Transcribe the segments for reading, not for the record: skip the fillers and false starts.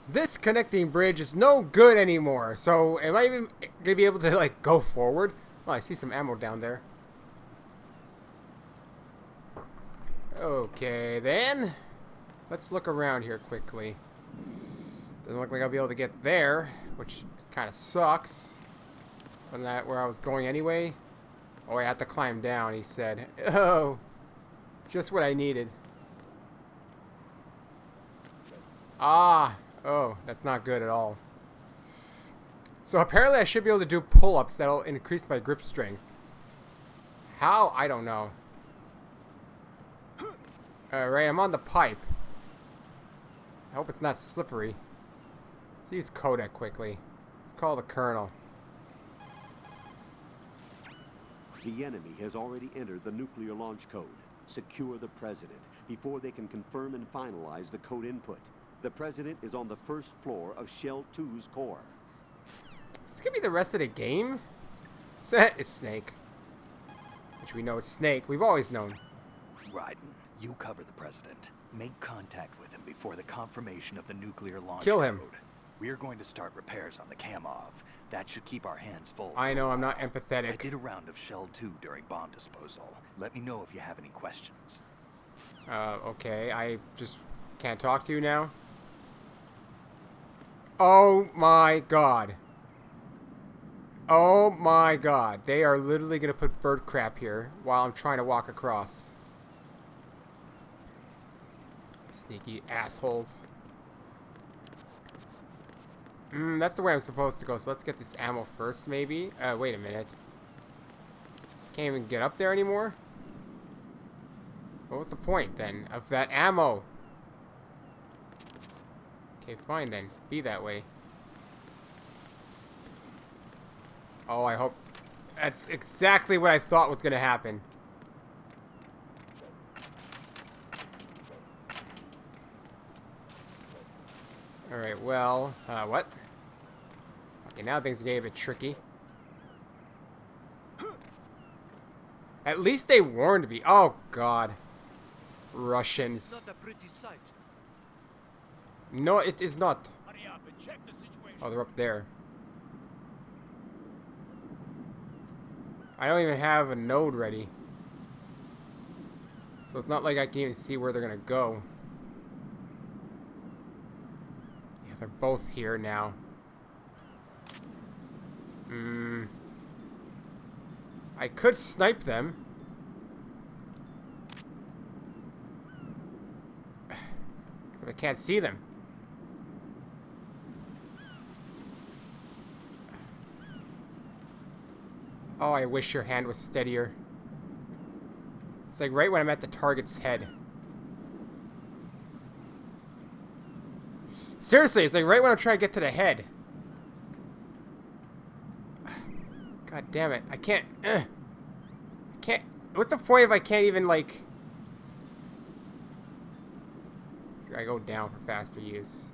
This connecting bridge is no good anymore. So am I even gonna be able to like go forward? Oh, I see some ammo down there. Okay, then. Let's look around here quickly. Doesn't look like I'll be able to get there, which kind of sucks. Wasn't that where I was going anyway? Oh, I have to climb down, he said. Oh, just what I needed. Ah, oh, that's not good at all. So apparently I should be able to do pull-ups that'll increase my grip strength. How? I don't know. Alright, I'm on the pipe. I hope it's not slippery. Let's use Kodak quickly. Let's call the Colonel. The enemy has already entered the nuclear launch code. Secure the President before they can confirm and finalize the code input. The President is on the first floor of Shell 2's core. Is this gonna be the rest of the game? It's Snake. Which we know it's Snake. We've always known. Raiden, you cover the President. Make contact with him before the confirmation of the nuclear launch Kill him. code. We're going to start repairs on the Kamov. That should keep our hands full. I know, I'm not empathetic. I did a round of Shell 2 during bomb disposal. Let me know if you have any questions. Okay. I just can't talk to you now. Oh my god. Oh my god. They are literally gonna put bird crap here while I'm trying to walk across. Sneaky assholes. That's the way I'm supposed to go, so let's get this ammo first, maybe. Wait a minute. Can't even get up there anymore? What was the point, then, of that ammo? Okay, fine, then. Be that way. Oh, I hope... That's exactly what I thought was gonna happen. Alright, well... what? Okay, now things are getting a bit tricky. At least they warned me. Oh, God. Russians. It's not a pretty sight. No, it is not. Hurry up and check the situation. Oh, they're up there. I don't even have a node ready. So it's not like I can even see where they're gonna go. Yeah, they're both here now. I could snipe them. But I can't see them. Oh, I wish your hand was steadier. It's like right when I'm at the target's head. Seriously, it's like right when I'm trying to get to the head. God damn it. I can't... I can't... What's the point if I can't even, like... This guy go down for faster use.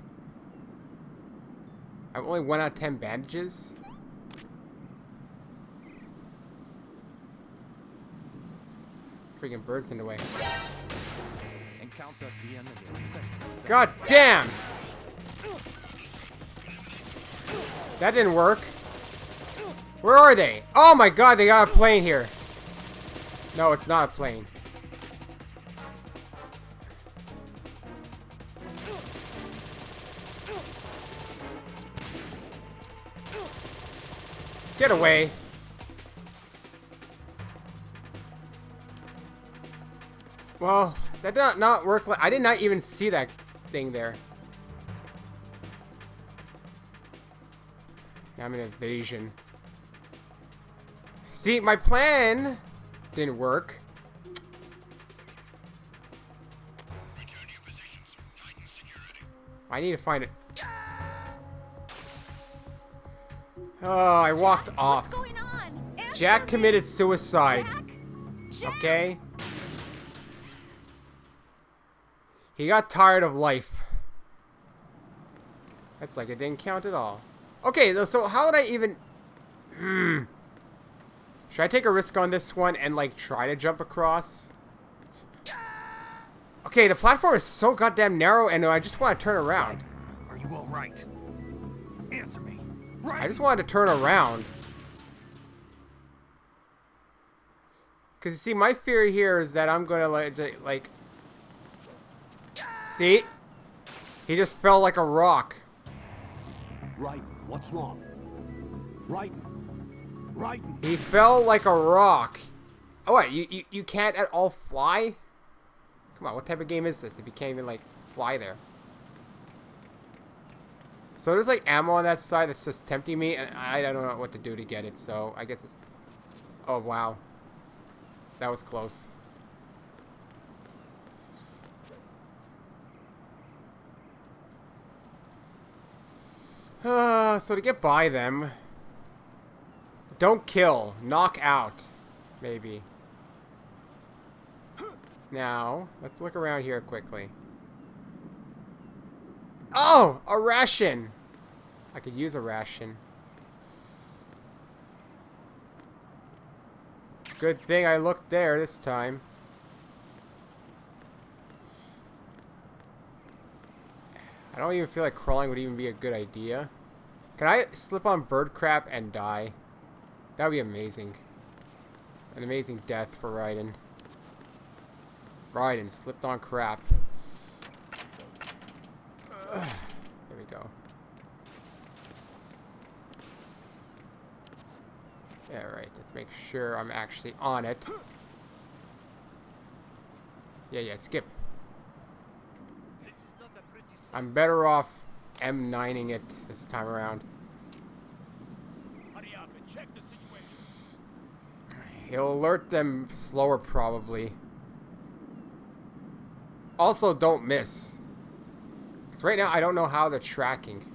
I have only 1 out of 10 bandages. Freaking birds in the way. God damn! That didn't work. Where are they? Oh my god, they got a plane here. No, it's not a plane. Get away. Well, that did not work. I did not even see that thing there. Now I'm in evasion. See, my plan didn't work. Return to your positions. Tighten security. I need to find it. Oh, I walked off. What's going on? Answer Jack me. committed suicide. Jack? Okay? He got tired of life. That's like it didn't count at all. Okay, so how would I even... Should I take a risk on this one and, like, try to jump across? Okay, the platform is so goddamn narrow, and I just want to turn around. Are you all right? right? Answer me. Right? I just wanted to turn around. Because, you see, my fear here is that I'm going to, like... See? He just fell like a rock. Right, what's wrong? Right. Right. He fell like a rock. Oh, wait, you can't at all fly? Come on, what type of game is this if you can't even, like, fly there? So there's, like, ammo on that side that's just tempting me, and I don't know what to do to get it, so I guess it's... Oh, wow. That was close. So to get by them... Don't kill. Knock out. Maybe. Now, let's look around here quickly. Oh! A ration! I could use a ration. Good thing I looked there this time. I don't even feel like crawling would even be a good idea. Can I slip on bird crap and die? That would be amazing. An amazing death for Raiden. Raiden slipped on crap. There we go. Yeah, right. Let's make sure I'm actually on it. Yeah, skip. This is not a pretty sight. I'm better off M9ing it this time around. Hurry up and check the situation. He'll alert them slower, probably. Also, don't miss. Because right now, I don't know how they're tracking.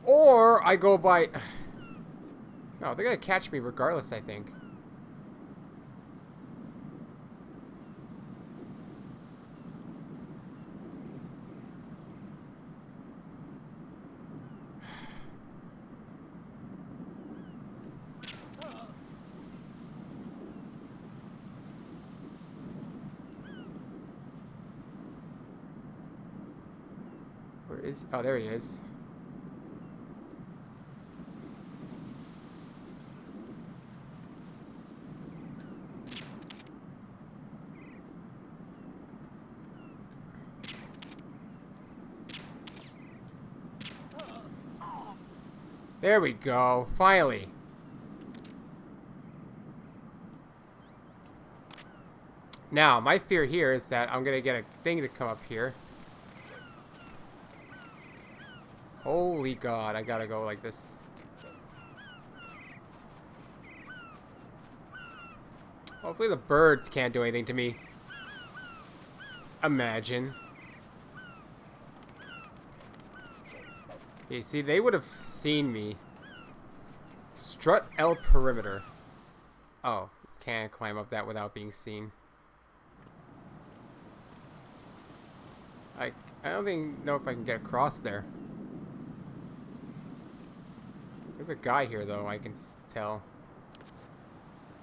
Or I go by... No, they're going to catch me regardless, I think. Where is... Oh, there he is. There we go. Finally. Now, my fear here is that I'm going to get a thing to come up here. Holy God, I gotta go like this. Hopefully the birds can't do anything to me. Imagine. You see, they would have seen me. Strut L perimeter. Oh, can't climb up that without being seen. I don't know if I can get across there. There's a guy here, though, I can tell.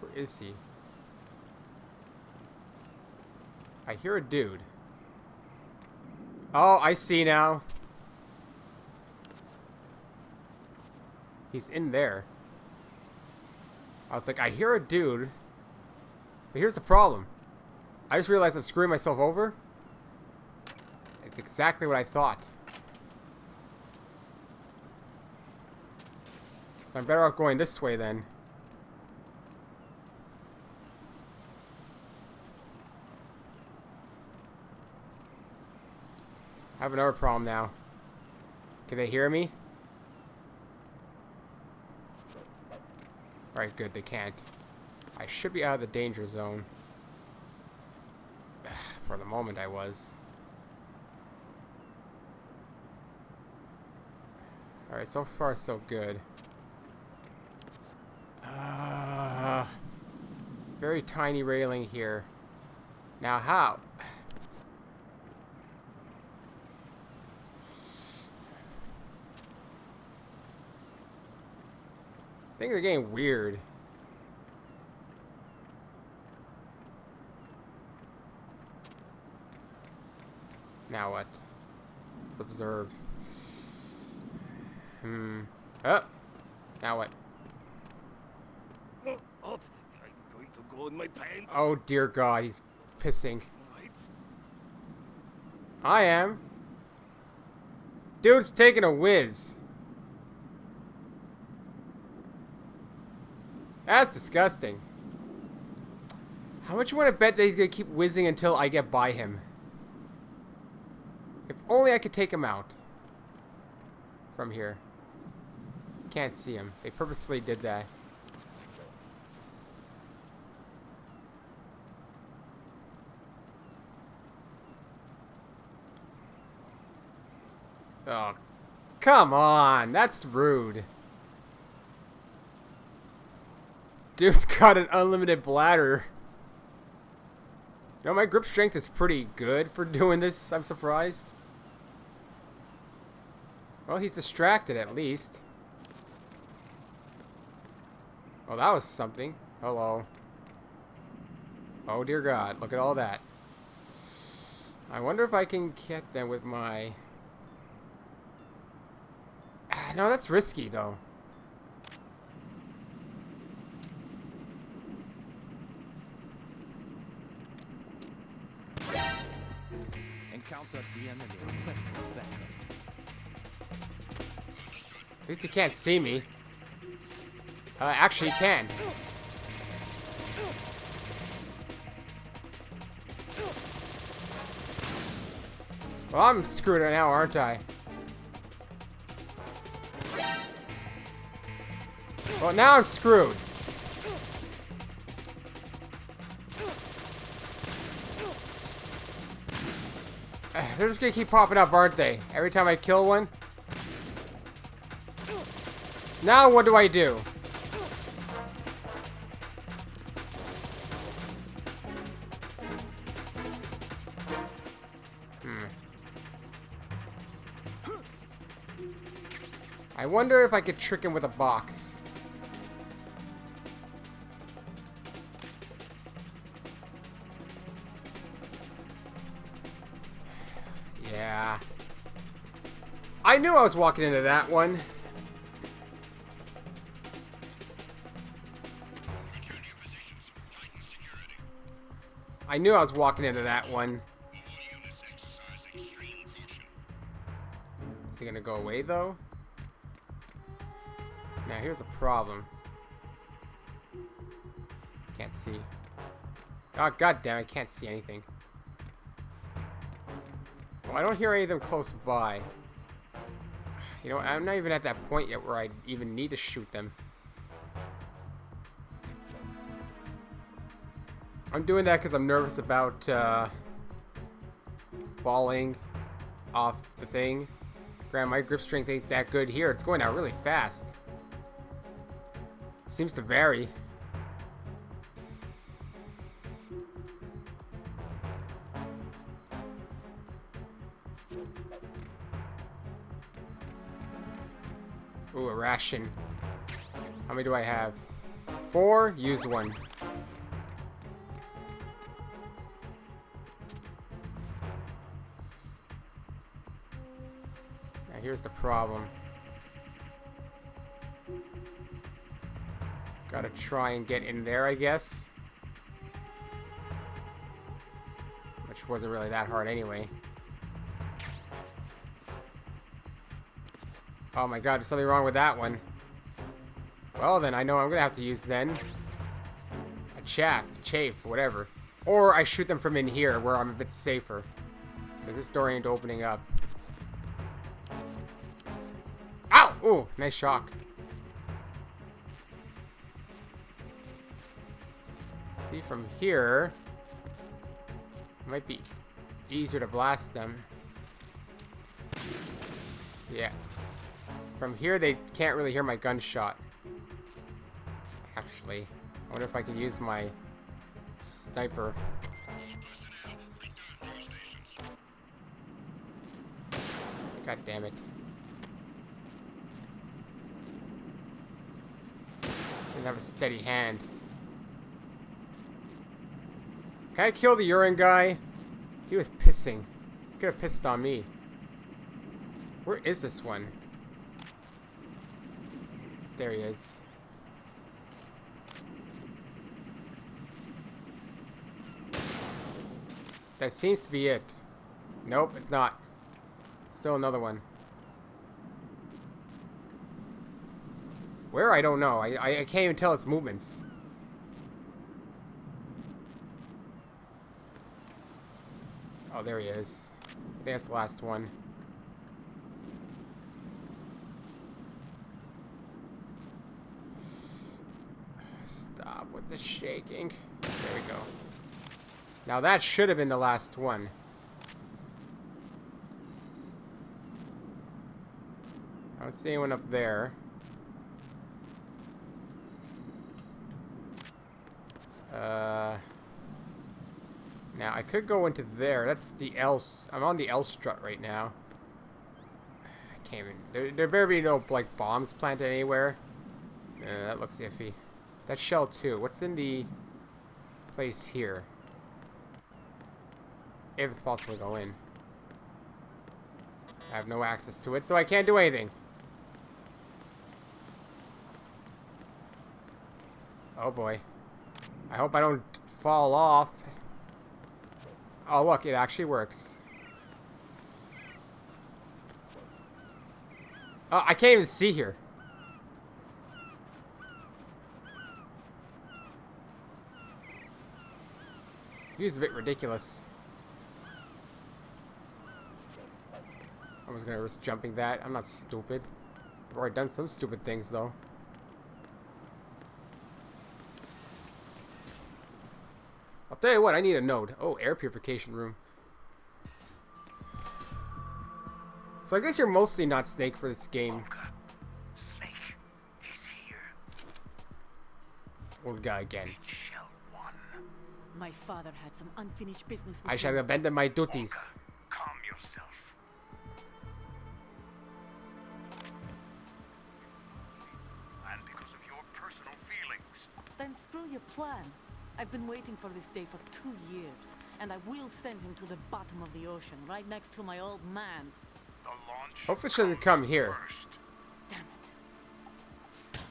Where is he? I hear a dude. Oh, I see now. He's in there. I was like, I hear a dude. But here's the problem. I just realized I'm screwing myself over. It's exactly what I thought. So I'm better off going this way then. I have another problem now. Can they hear me? Alright, good, they can't. I should be out of the danger zone. For the moment I was. Alright, so far so good. Very tiny railing here. Now how? Things are getting weird. Now what? Let's observe. Oh. Now what? Oh, hot. I'm going to go in my pants. Oh dear God, he's pissing. Right? I am. Dude's taking a whiz. That's disgusting. How much you want to bet that he's going to keep whizzing until I get by him? If only I could take him out. From here. Can't see him. They purposely did that. Oh, come on. That's rude. Dude's got an unlimited bladder. You know, my grip strength is pretty good for doing this. I'm surprised. Well, he's distracted at least. Oh, that was something. Hello. Oh, dear God. Look at all that. I wonder if I can get them with my... No, that's risky, though. Encounter the enemy. Request backup. At least he can't see me. Actually, he can. Well, I'm screwed right now, aren't I? Well, now I'm screwed. They're just gonna keep popping up, aren't they? Every time I kill one. Now what do I do? I wonder if I could trick him with a box. Yeah. I knew I was walking into that one. Return to your positions. Tighten security. I knew I was walking into that one. All units exercise extreme caution. Is he gonna go away though? Now here's a problem. Can't see. Oh, god damn, I can't see anything. Well, I don't hear any of them close by. You know, I'm not even at that point yet where I even need to shoot them. I'm doing that because I'm nervous about falling off the thing. Granted, my grip strength ain't that good here. It's going out really fast. Seems to vary. Ooh, a ration. How many do I have? 4? Use 1. Now here's the problem. Gotta try and get in there, I guess. Which wasn't really that hard anyway. Oh my god, there's something wrong with that one. Well then, I know I'm gonna have to use then a chafe, whatever. Or I shoot them from in here where I'm a bit safer. Because this door ain't opening up. Ow! Ooh, nice shock. See, from here, it might be easier to blast them. Yeah. From here, they can't really hear my gunshot. Actually, I wonder if I can use my sniper. God damn it. Didn't have a steady hand. Can I kill the urine guy? He was pissing. He could have pissed on me. Where is this one? There he is. That seems to be it. Nope, it's not. Still another one. Where? I don't know. I can't even tell its movements. Oh, there he is. I think that's the last one. Stop with the shaking. There we go. Now that should have been the last one. I don't see anyone up there. Now I could go into there. That's the L. I'm on the L strut right now. I can't even. There better be no like bombs planted anywhere. That looks iffy. That's shell 2. What's in the place here? If it's possible to go in. I have no access to it, so I can't do anything. Oh boy. I hope I don't fall off. Oh look, it actually works. Oh, I can't even see here. View's a bit ridiculous. I was gonna risk jumping that. I'm not stupid. I've already done some stupid things though. I'll tell you what, I need a node. Oh, air purification room. So I guess you're mostly not Snake for this game. Olga, Snake, he's here. Old guy again. In Shell 1. My father had some unfinished business with I shall him. abandon my duties. Olga, calm yourself. And because of your personal feelings. Then screw your plan. I've been waiting for this day for 2 years, and I will send him to the bottom of the ocean, right next to my old man. The launch Hopefully it shouldn't come here. first. Damn it.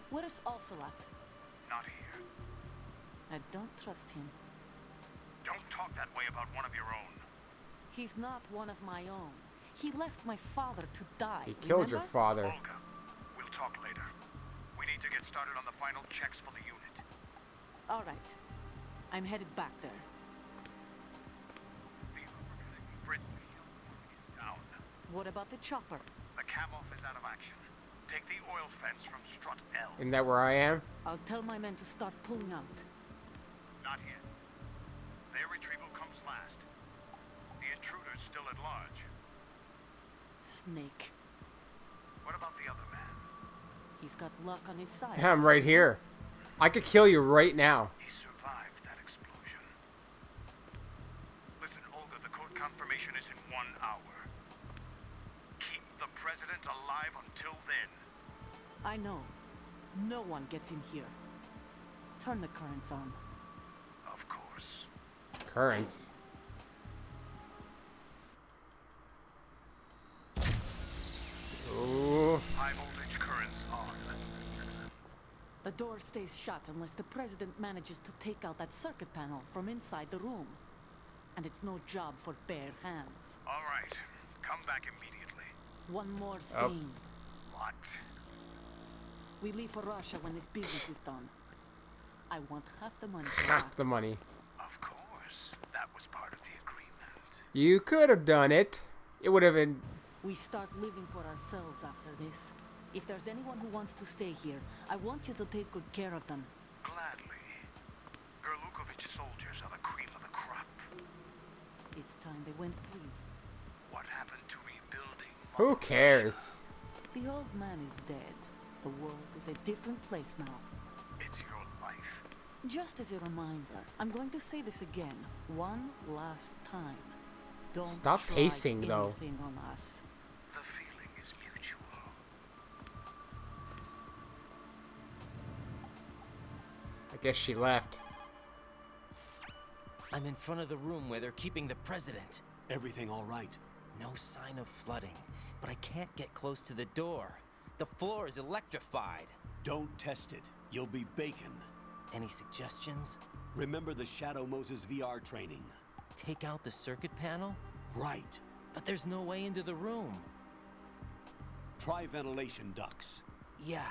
Where's Ocelot? Not here. I don't trust him. Don't talk that way about one of your own. He's not one of my own. He left my father to die. He killed your remember? father. Olga, we'll talk later. We need to get started on the final checks for the unit. All right. I'm headed back there. The overconnecting bridge to Shell 1 is down. What about the chopper? The cam-off is out of action. Take the oil fence from strut L. Isn't that where I am? I'll tell my men to start pulling out. Not yet. Their retrieval comes last. The intruder's still at large. Snake. What about the other man? He's got luck on his side. I'm right here. I could kill you right now. He survived that explosion. Listen, Olga, the code confirmation is in 1 hour. Keep the president alive until then. I know. No one gets in here. Turn the currents on. Of course. Currents. Ooh. High voltage currents on. The door stays shut unless the president manages to take out that circuit panel from inside the room. And it's no job for bare hands. All right. Come back immediately. One more Oh. thing. What? We leave for Russia when this business is done. I want half the money for Half that. the money. Of course. That was part of the agreement. You could have done it. It would have been... We start living for ourselves after this. If there's anyone who wants to stay here, I want you to take good care of them. Gladly. Gerlukovich soldiers are the cream of the crop. It's time they went free. What happened to rebuilding? Who Mother cares? The old man is dead. The world is a different place now. Russia? It's your life. Just as a reminder, I'm going to say this again, one last time. Don't Stop try pacing, though. anything on us. The feeling is mutual. I guess she left. I'm in front of the room where they're keeping the president. Everything all right? No sign of flooding, but I can't get close to the door. The floor is electrified. Don't test it. You'll be bacon. Any suggestions? Remember the Shadow Moses VR training. Take out the circuit panel? Right. But there's no way into the room. Try ventilation ducts. Yeah,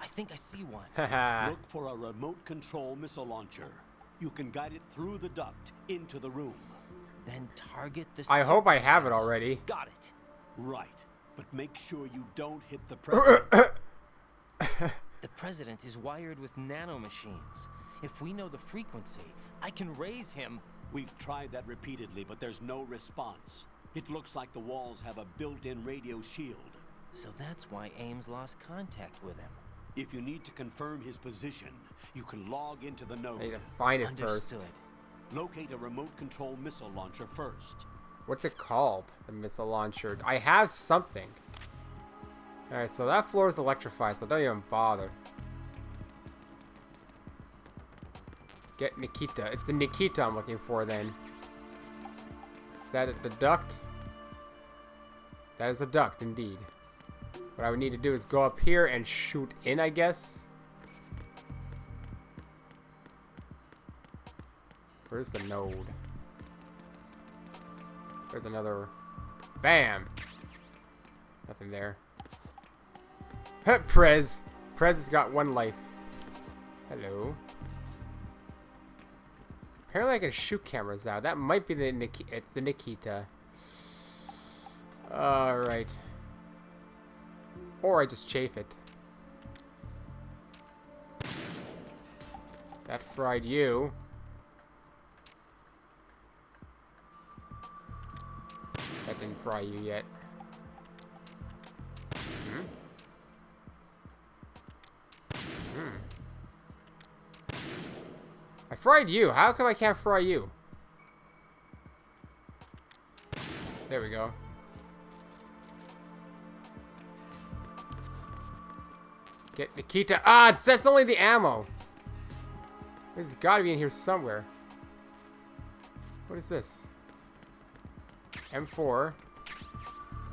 I think I see one. Haha. Look for a remote control missile launcher. You can guide it through the duct into the room. Then target the I hope I circuit have it panel. already. Got it. Right. But make sure you don't hit the president. The president is wired with nanomachines. If we know the frequency, I can raise him. We've tried that repeatedly, but there's no response. It looks like the walls have a built-in radio shield. So that's why Ames lost contact with him. If you need to confirm his position, you can log into the node. I need to find it Understood. first. Locate a remote control missile launcher first. What's it called? The missile launcher. I have something. Alright, so that floor is electrified, so don't even bother. Get Nikita. It's the Nikita I'm looking for then. Is that the duct? That is a duct indeed. What I would need to do is go up here and shoot in, I guess. Where's the node? There's another. Bam! Nothing there. Prez! Prez has got one life. Hello. Apparently I can shoot cameras out. That might be the Nikita. It's the Nikita. Alright. Or I just chafe it. That fried you. That didn't fry you yet. I fried you. How come I can't fry you? There we go. Get Nikita. Ah, that's only the ammo. It's got to be in here somewhere. What is this? M4.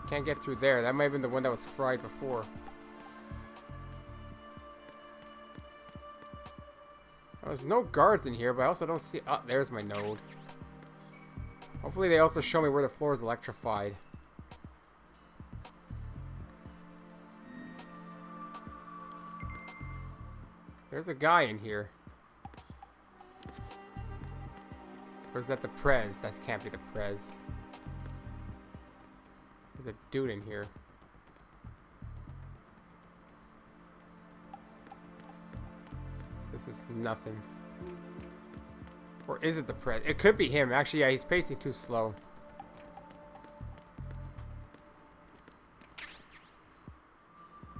Can't get through there. That might have been the one that was fried before. Oh, there's no guards in here, but I also don't see... Oh, there's my node. Hopefully they also show me where the floor is electrified. There's a guy in here. Or is that the Prez? That can't be the Prez. There's a dude in here. This is nothing. Or is it the Prez? It could be him. Actually, yeah, he's pacing too slow.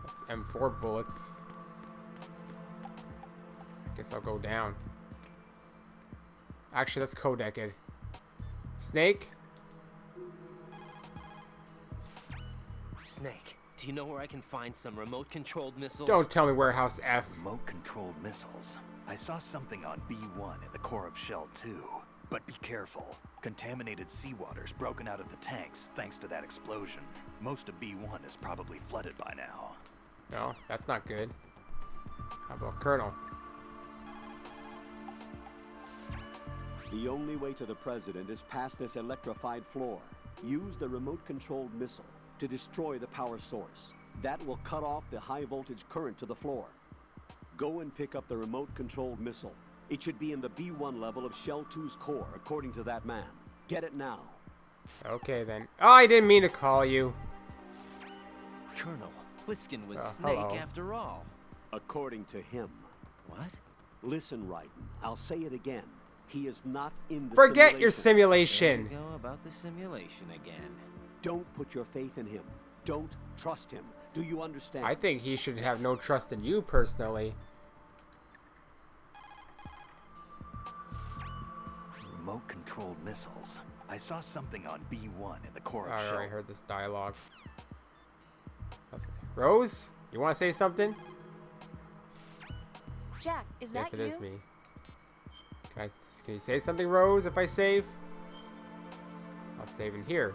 That's M4 bullets. Guess I'll go down. Actually, let's codec it. Snake? Snake, do you know where I can find some remote-controlled missiles? Don't tell me Warehouse F. Remote-controlled missiles. I saw something on B1 in the core of Shell 2. But be careful. Contaminated seawater's broken out of the tanks thanks to that explosion. Most of B1 is probably flooded by now. No, that's not good. How about Colonel? The only way to the president is past this electrified floor. Use the remote-controlled missile to destroy the power source. That will cut off the high-voltage current to the floor. Go and pick up the remote-controlled missile. It should be in the B1 level of Shell 2's core, according to that man. Get it now. Okay, then. Oh, I didn't mean to call you. Colonel, Pliskin was Snake hello. after all. According to him. What? Listen, Raiden. I'll say it again. He is not in the Forget your simulation. simulation. There you go about the simulation again. Don't put your faith in him. Don't trust him. Do you understand? I think he should have no trust in you, personally. Remote-controlled missiles. I saw something on B1 in the core of I Shell. already heard this dialogue. Okay. Rose? You want to say something? Jack, is Yes, that it you? is me. Can you say something, Rose, if I save? I'll save in here.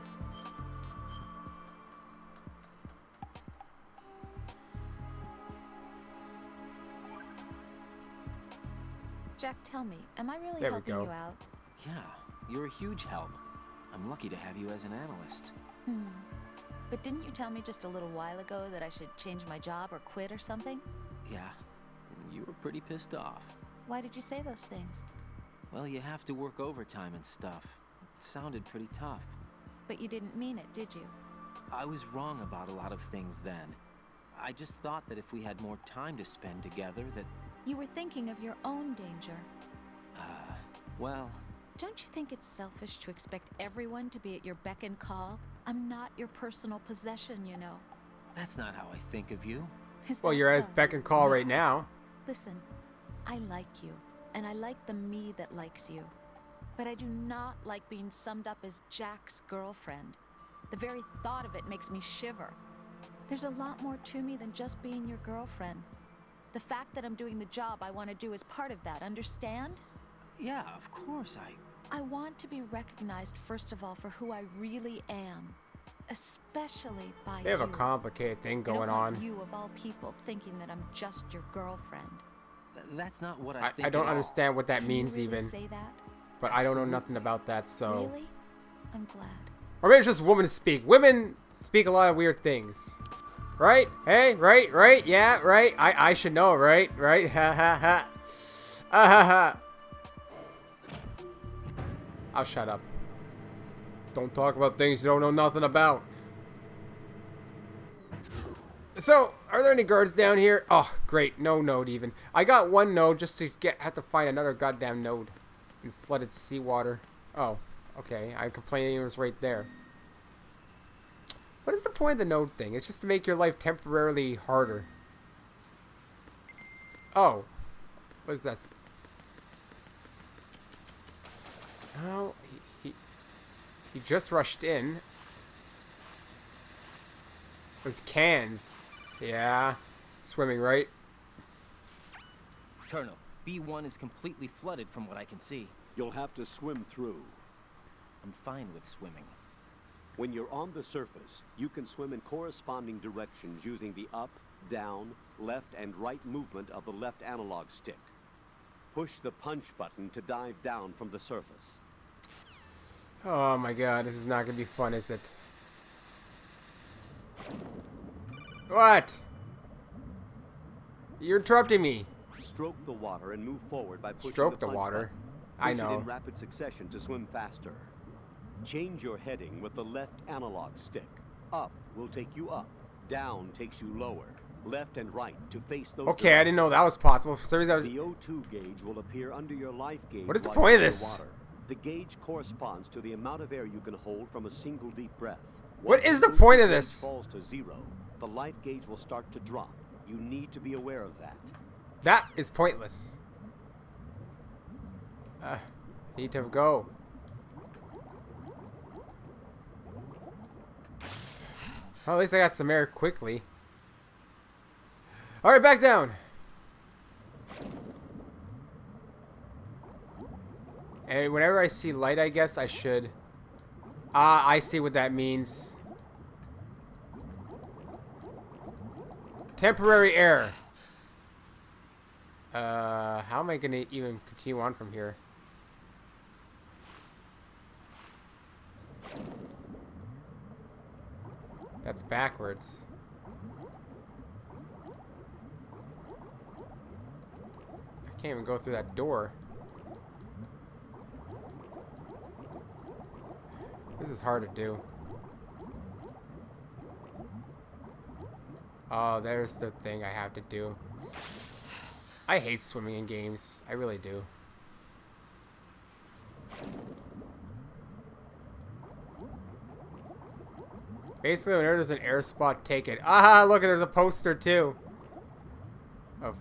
Jack, tell me, am I really There we helping go. you out? Yeah, you're a huge help. I'm lucky to have you as an analyst. But didn't you tell me just a little while ago that I should change my job or quit or something? Yeah, and you were pretty pissed off. Why did you say those things? Well, you have to work overtime and stuff. It sounded pretty tough. But you didn't mean it, did you? I was wrong about a lot of things then. I just thought that if we had more time to spend together that... You were thinking of your own danger. Well... Don't you think it's selfish to expect everyone to be at your beck and call? I'm not your personal possession, you know. That's not how I think of you. Is Well, that you're at his so? beck and call right now. Listen, I like you, and I like the me that likes you. But I do not like being summed up as Jack's girlfriend. The very thought of it makes me shiver. There's a lot more to me than just being your girlfriend. The fact that I'm doing the job I want to do is part of that, understand? Yeah, of course I want to be recognized, first of all, for who I really am. Especially by They have a you. complicated thing I going don't want on. you, of all people, thinking that I'm just your girlfriend. That's not what I think I don't at all. understand what that Can means you really even. say that? But I don't know nothing about that, so... Really? I'm glad. Or maybe it's just women speak. Women speak a lot of weird things. Right? Hey, right? Yeah, right? I should know, right? Right? Ha ha ha. Ah ha ha. I'll shut up. Don't talk about things you don't know nothing about. So, are there any guards down here? Oh, great. No node even. I got one node just to have to find another goddamn node in flooded seawater. Oh, okay. I'm complaining it was right there. What is the point of the node thing? It's just to make your life temporarily harder. Oh. What is that? Oh, he just rushed in. With cans. Yeah. Swimming, right? Colonel, B1 is completely flooded from what I can see. You'll have to swim through. I'm fine with swimming. When you're on the surface, you can swim in corresponding directions using the up, down, left, and right movement of the left analog stick. Push the punch button to dive down from the surface. Oh my god, this is not gonna be fun, is it? What? You're interrupting me. Stroke the water and move forward by pushing Stroke the the punch water. button. I Push it know. in rapid succession to swim faster. Change your heading with the left analog stick. Up will take you up. Down takes you lower. Left and right to face those Okay, I didn't know that was possible. For some reason, I was... The O2 gauge will appear under your life gauge. What is the while point of you're this? underwater. The gauge corresponds to the amount of air you can hold from a single deep breath. What Once is the O2 point of gauge this? falls to zero, the life gauge will start to drop. You need to be aware of that. That is pointless. Need to go. Well, at least I got some air quickly. Alright, back down. And whenever I see light, I guess I should... Ah, I see what that means. Temporary error. How am I gonna even continue on from here? That's backwards. I can't even go through that door. This is hard to do. Oh, there's the thing I have to do. I hate swimming in games. I really do. Basically, whenever there's an air spot, take it. Ah, look, there's a poster too. Of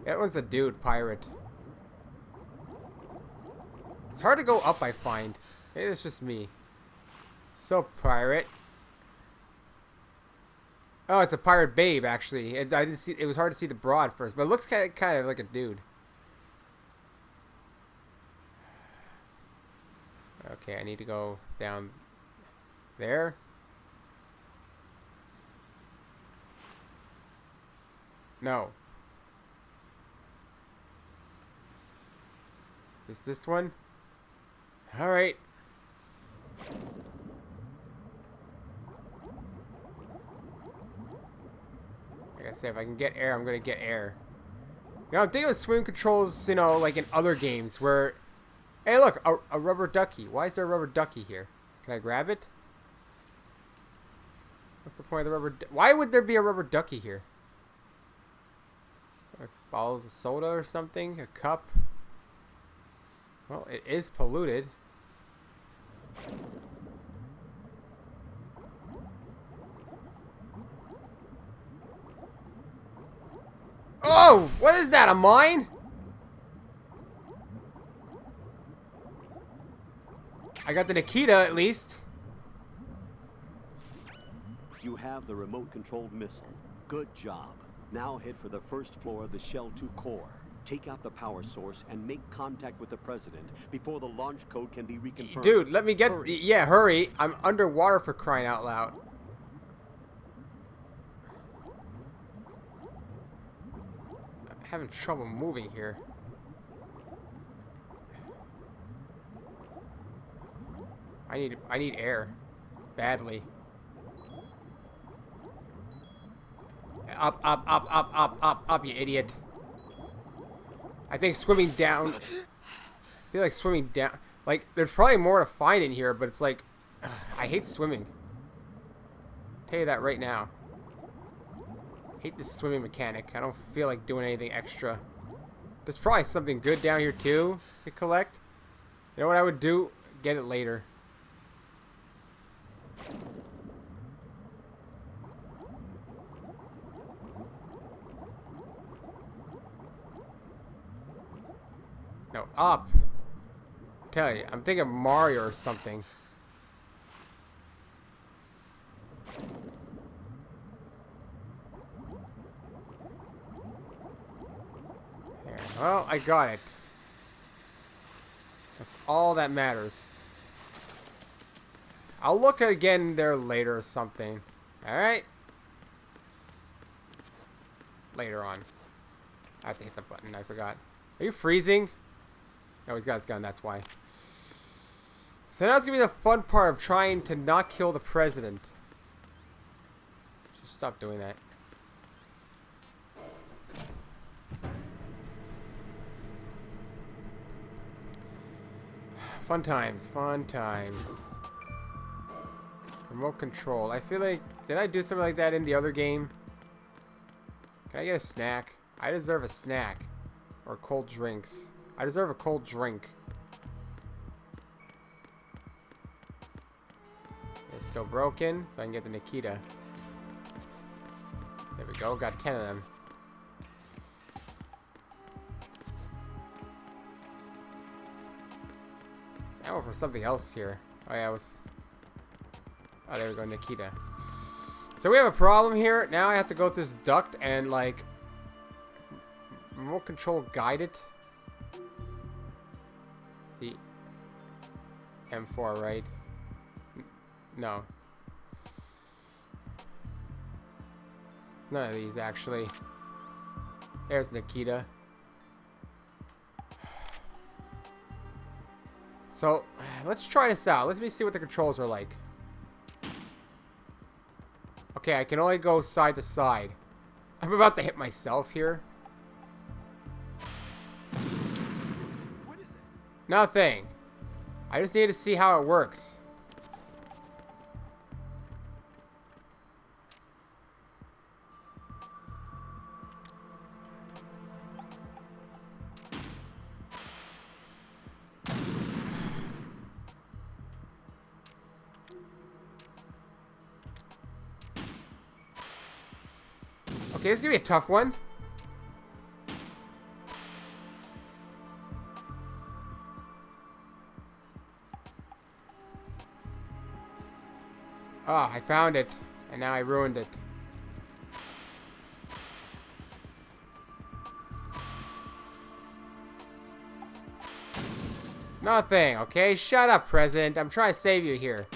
that one's a dude pirate. It's hard to go up, I find. Maybe it's just me. So, pirate. Oh, it's a pirate babe, actually. I didn't see. It was hard to see the broad first, but it looks kind of like a dude. Okay, I need to go down there. No. this one? Alright. Like I said, if I can get air, I'm gonna get air. You know, I'm thinking of swim controls, you know, like in other games where... Hey, look, a rubber ducky. Why is there a rubber ducky here? Can I grab it? What's the point of the rubber... Why would there be a rubber ducky here? Bottles of soda or something? A cup? Well, it is polluted. Oh! What is that? A mine? I got the Nikita at least. You have the remote-controlled missile. Good job. Now head for the first floor of the Shell 2 core. Take out the power source and make contact with the president before the launch code can be reconfirmed. Dude, let me get... Hurry. Yeah, hurry. I'm underwater for crying out loud. I'm having trouble moving here. I need air. Badly. Up, up, up, up, up, up, up, you idiot. I think swimming down... I feel like swimming down... Like, there's probably more to find in here, but it's like... I hate swimming. Tell you that right now. Hate this swimming mechanic. I don't feel like doing anything extra. There's probably something good down here, too, to collect. You know what I would do? Get it later. No, up. Tell you, I'm thinking Mario or something. There. Well, I got it. That's all that matters. I'll look again there later or something. Alright? Later on. I have to hit the button, I forgot. Are you freezing? No, he's got his gun, that's why. So now it's gonna be the fun part of trying to not kill the president. Just stop doing that. Fun times, fun times. Remote control. I feel like... Did I do something like that in the other game? Can I get a snack? I deserve a snack. Or cold drinks. I deserve a cold drink. It's still broken, so I can get the Nikita. There we go, got 10 of them. There's ammo for something else here. Oh yeah, oh, there we go, Nikita. So we have a problem here. Now I have to go through this duct and, like, remote control guide it. The M4, right? No. It's none of these, actually. There's Nikita. So, let's try this out. Let me see what the controls are like. Okay, I can only go side to side. I'm about to hit myself here. What is that? Nothing. I just need to see how it works. Okay, this is gonna be a tough one. Oh, I found it. And now I ruined it. Nothing, okay? Shut up, President. I'm trying to save you here.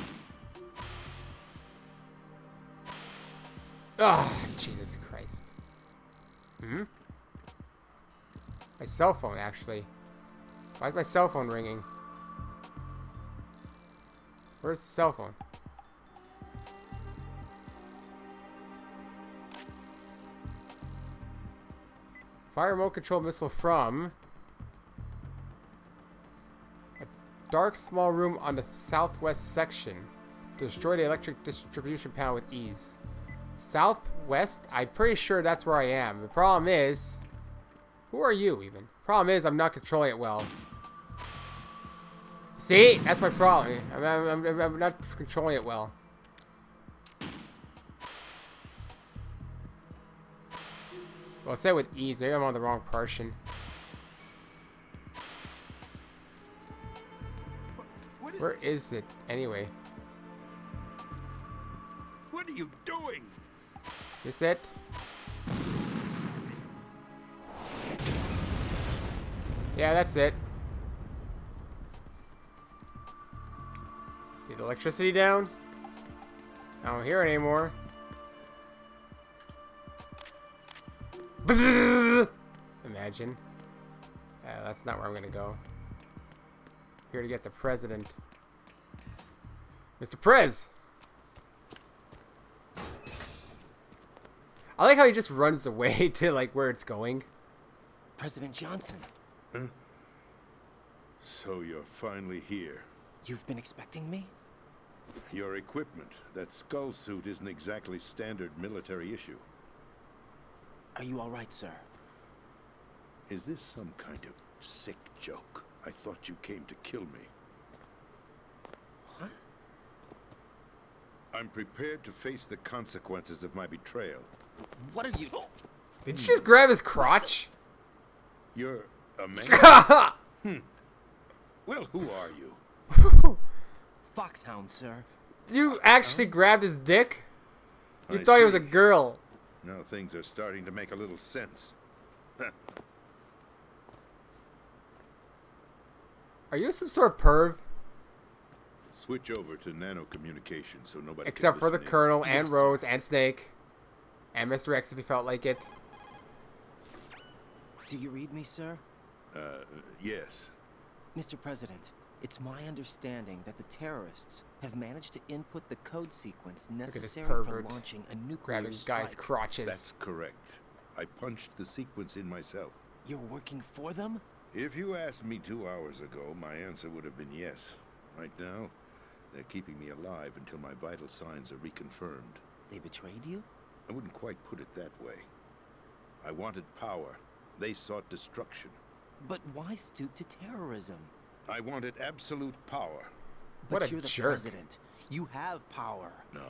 Oh, Jesus Christ. My cell phone, actually. Why is my cell phone ringing? Where's the cell phone? Fire remote control missile from a dark small room on the southwest section. Destroy the electric distribution panel with ease. Southwest? I'm pretty sure that's where I am. The problem is, who are you even? Problem is, I'm not controlling it well. See? That's my problem. I'm not controlling it well. Well, say with ease. Maybe I'm on the wrong person. Where is it anyway? What are you doing? Is this it? Yeah, that's it. See the electricity down? I don't hear it anymore. Bzzz! Imagine. That's not where I'm gonna go. Here to get the president. Mr. Prez! I like how he just runs away to like where it's going. President Johnson, So you're finally here. you've been expecting me? Your equipment, that skull suit isn't exactly standard military issue. Are you all right, sir? Is this some kind of sick joke? I thought you came to kill me. What? I'm prepared to face the consequences of my betrayal. What are you... Did you just grab his crotch? You're a man? Well, who are you? Foxhound, sir. You actually grabbed his dick? You I thought he was a see. girl. Now things are starting to make a little sense. Are you some sort of perv? Switch over to nano-communication so nobody Except can for the listen in. Colonel and Yes, Rose and Snake. And Mr. X if he felt like it. Do you read me, sir? Yes. Mr. President, it's my understanding that the terrorists have managed to input the code sequence Look at this necessary for pervert launching a nuclear grabbing strike. guys' crotches. That's correct. I punched the sequence in myself. You're working for them? If you asked me 2 hours ago, my answer would have been yes. Right now, they're keeping me alive until my vital signs are reconfirmed. They betrayed you? I wouldn't quite put it that way. I wanted power. They sought destruction. But why stoop to terrorism? I wanted absolute power. But What a you're the jerk. president. You have power. No,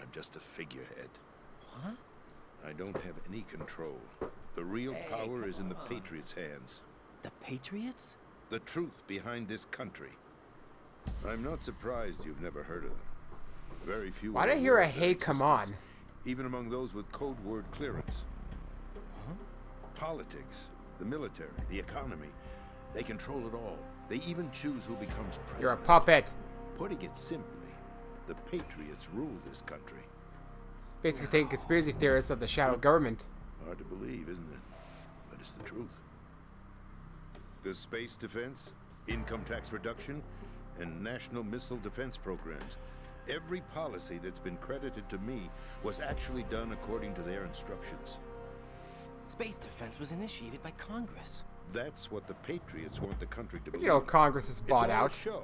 I'm just a figurehead. Huh? I don't have any control. The real power is in the Patriots' hands. The Patriots? The truth behind this country. I'm not surprised you've never heard of them. Very few. Why are did I hear aware a of their hey come on? existence, even among those with code word clearance. Huh? Politics, the military, the economy. They control it all. They even choose who becomes president. You're a puppet. Putting it simply, the Patriots rule this country. It's basically taking conspiracy theorists of the shadow government. Hard to believe, isn't it? But it's the truth. The space defense, income tax reduction, and national missile defense programs. Every policy that's been credited to me was actually done according to their instructions. Space defense was initiated by Congress. That's what the Patriots want the country to believe. You know Congress is bought it's all out. a show.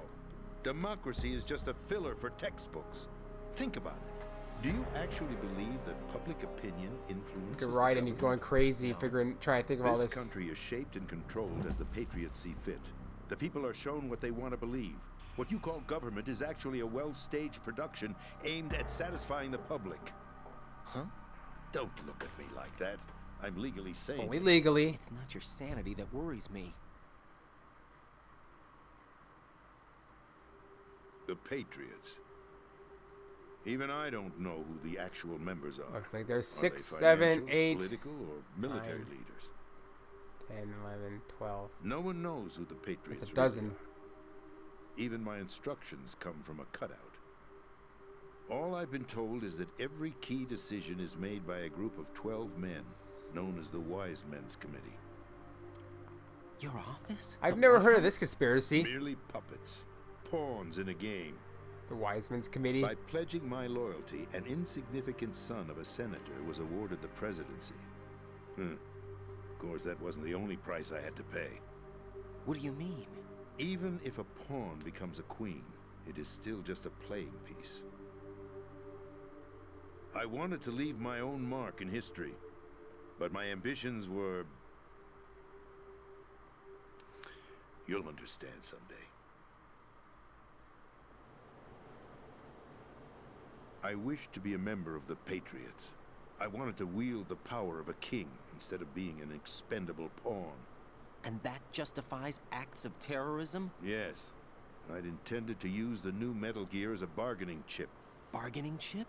Democracy is just a filler for textbooks. Think about it. Do you actually believe that public opinion influences Look at the Raiden, he's going government? crazy, trying to think of all This this. country is shaped and controlled as the Patriots see fit. The people are shown what they want to believe. What you call government is actually a well-staged production aimed at satisfying the public. Huh? Don't look at me like that. I'm legally sane. Only legally. It's not your sanity that worries me. The Patriots. Even I don't know who the actual members are. Looks like there's Are they 6, 7, financial, 8, political, or military 9, leaders. 10, 11, 12. No one knows who the Patriots There's a dozen. really are. Even my instructions come from a cutout. All I've been told is that every key decision is made by a group of 12 men, known as the Wise Men's Committee. Your office? I've The never White heard of this House? conspiracy. Merely puppets. Pawns in a game. The Wiseman's Committee. By pledging my loyalty, an insignificant son of a senator was awarded the presidency. Of course, that wasn't the only price I had to pay. What do you mean? Even if a pawn becomes a queen, it is still just a playing piece. I wanted to leave my own mark in history, but my ambitions were... You'll understand someday. I wished to be a member of the Patriots. I wanted to wield the power of a king instead of being an expendable pawn. And that justifies acts of terrorism? Yes. I'd intended to use the new Metal Gear as a bargaining chip. Bargaining chip?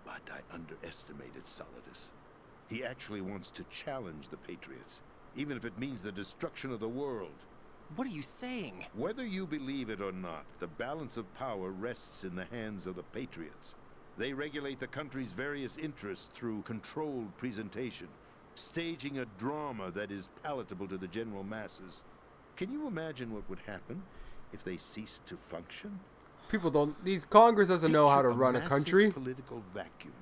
But I underestimated Solidus. He actually wants to challenge the Patriots, even if it means the destruction of the world. What are you saying? Whether you believe it or not, the balance of power rests in the hands of the Patriots. They regulate the country's various interests through controlled presentation, staging a drama that is palatable to the general masses. Can you imagine what would happen if they ceased to function? People don't... These Congress doesn't know how to Picture run a massive country. Political vacuum.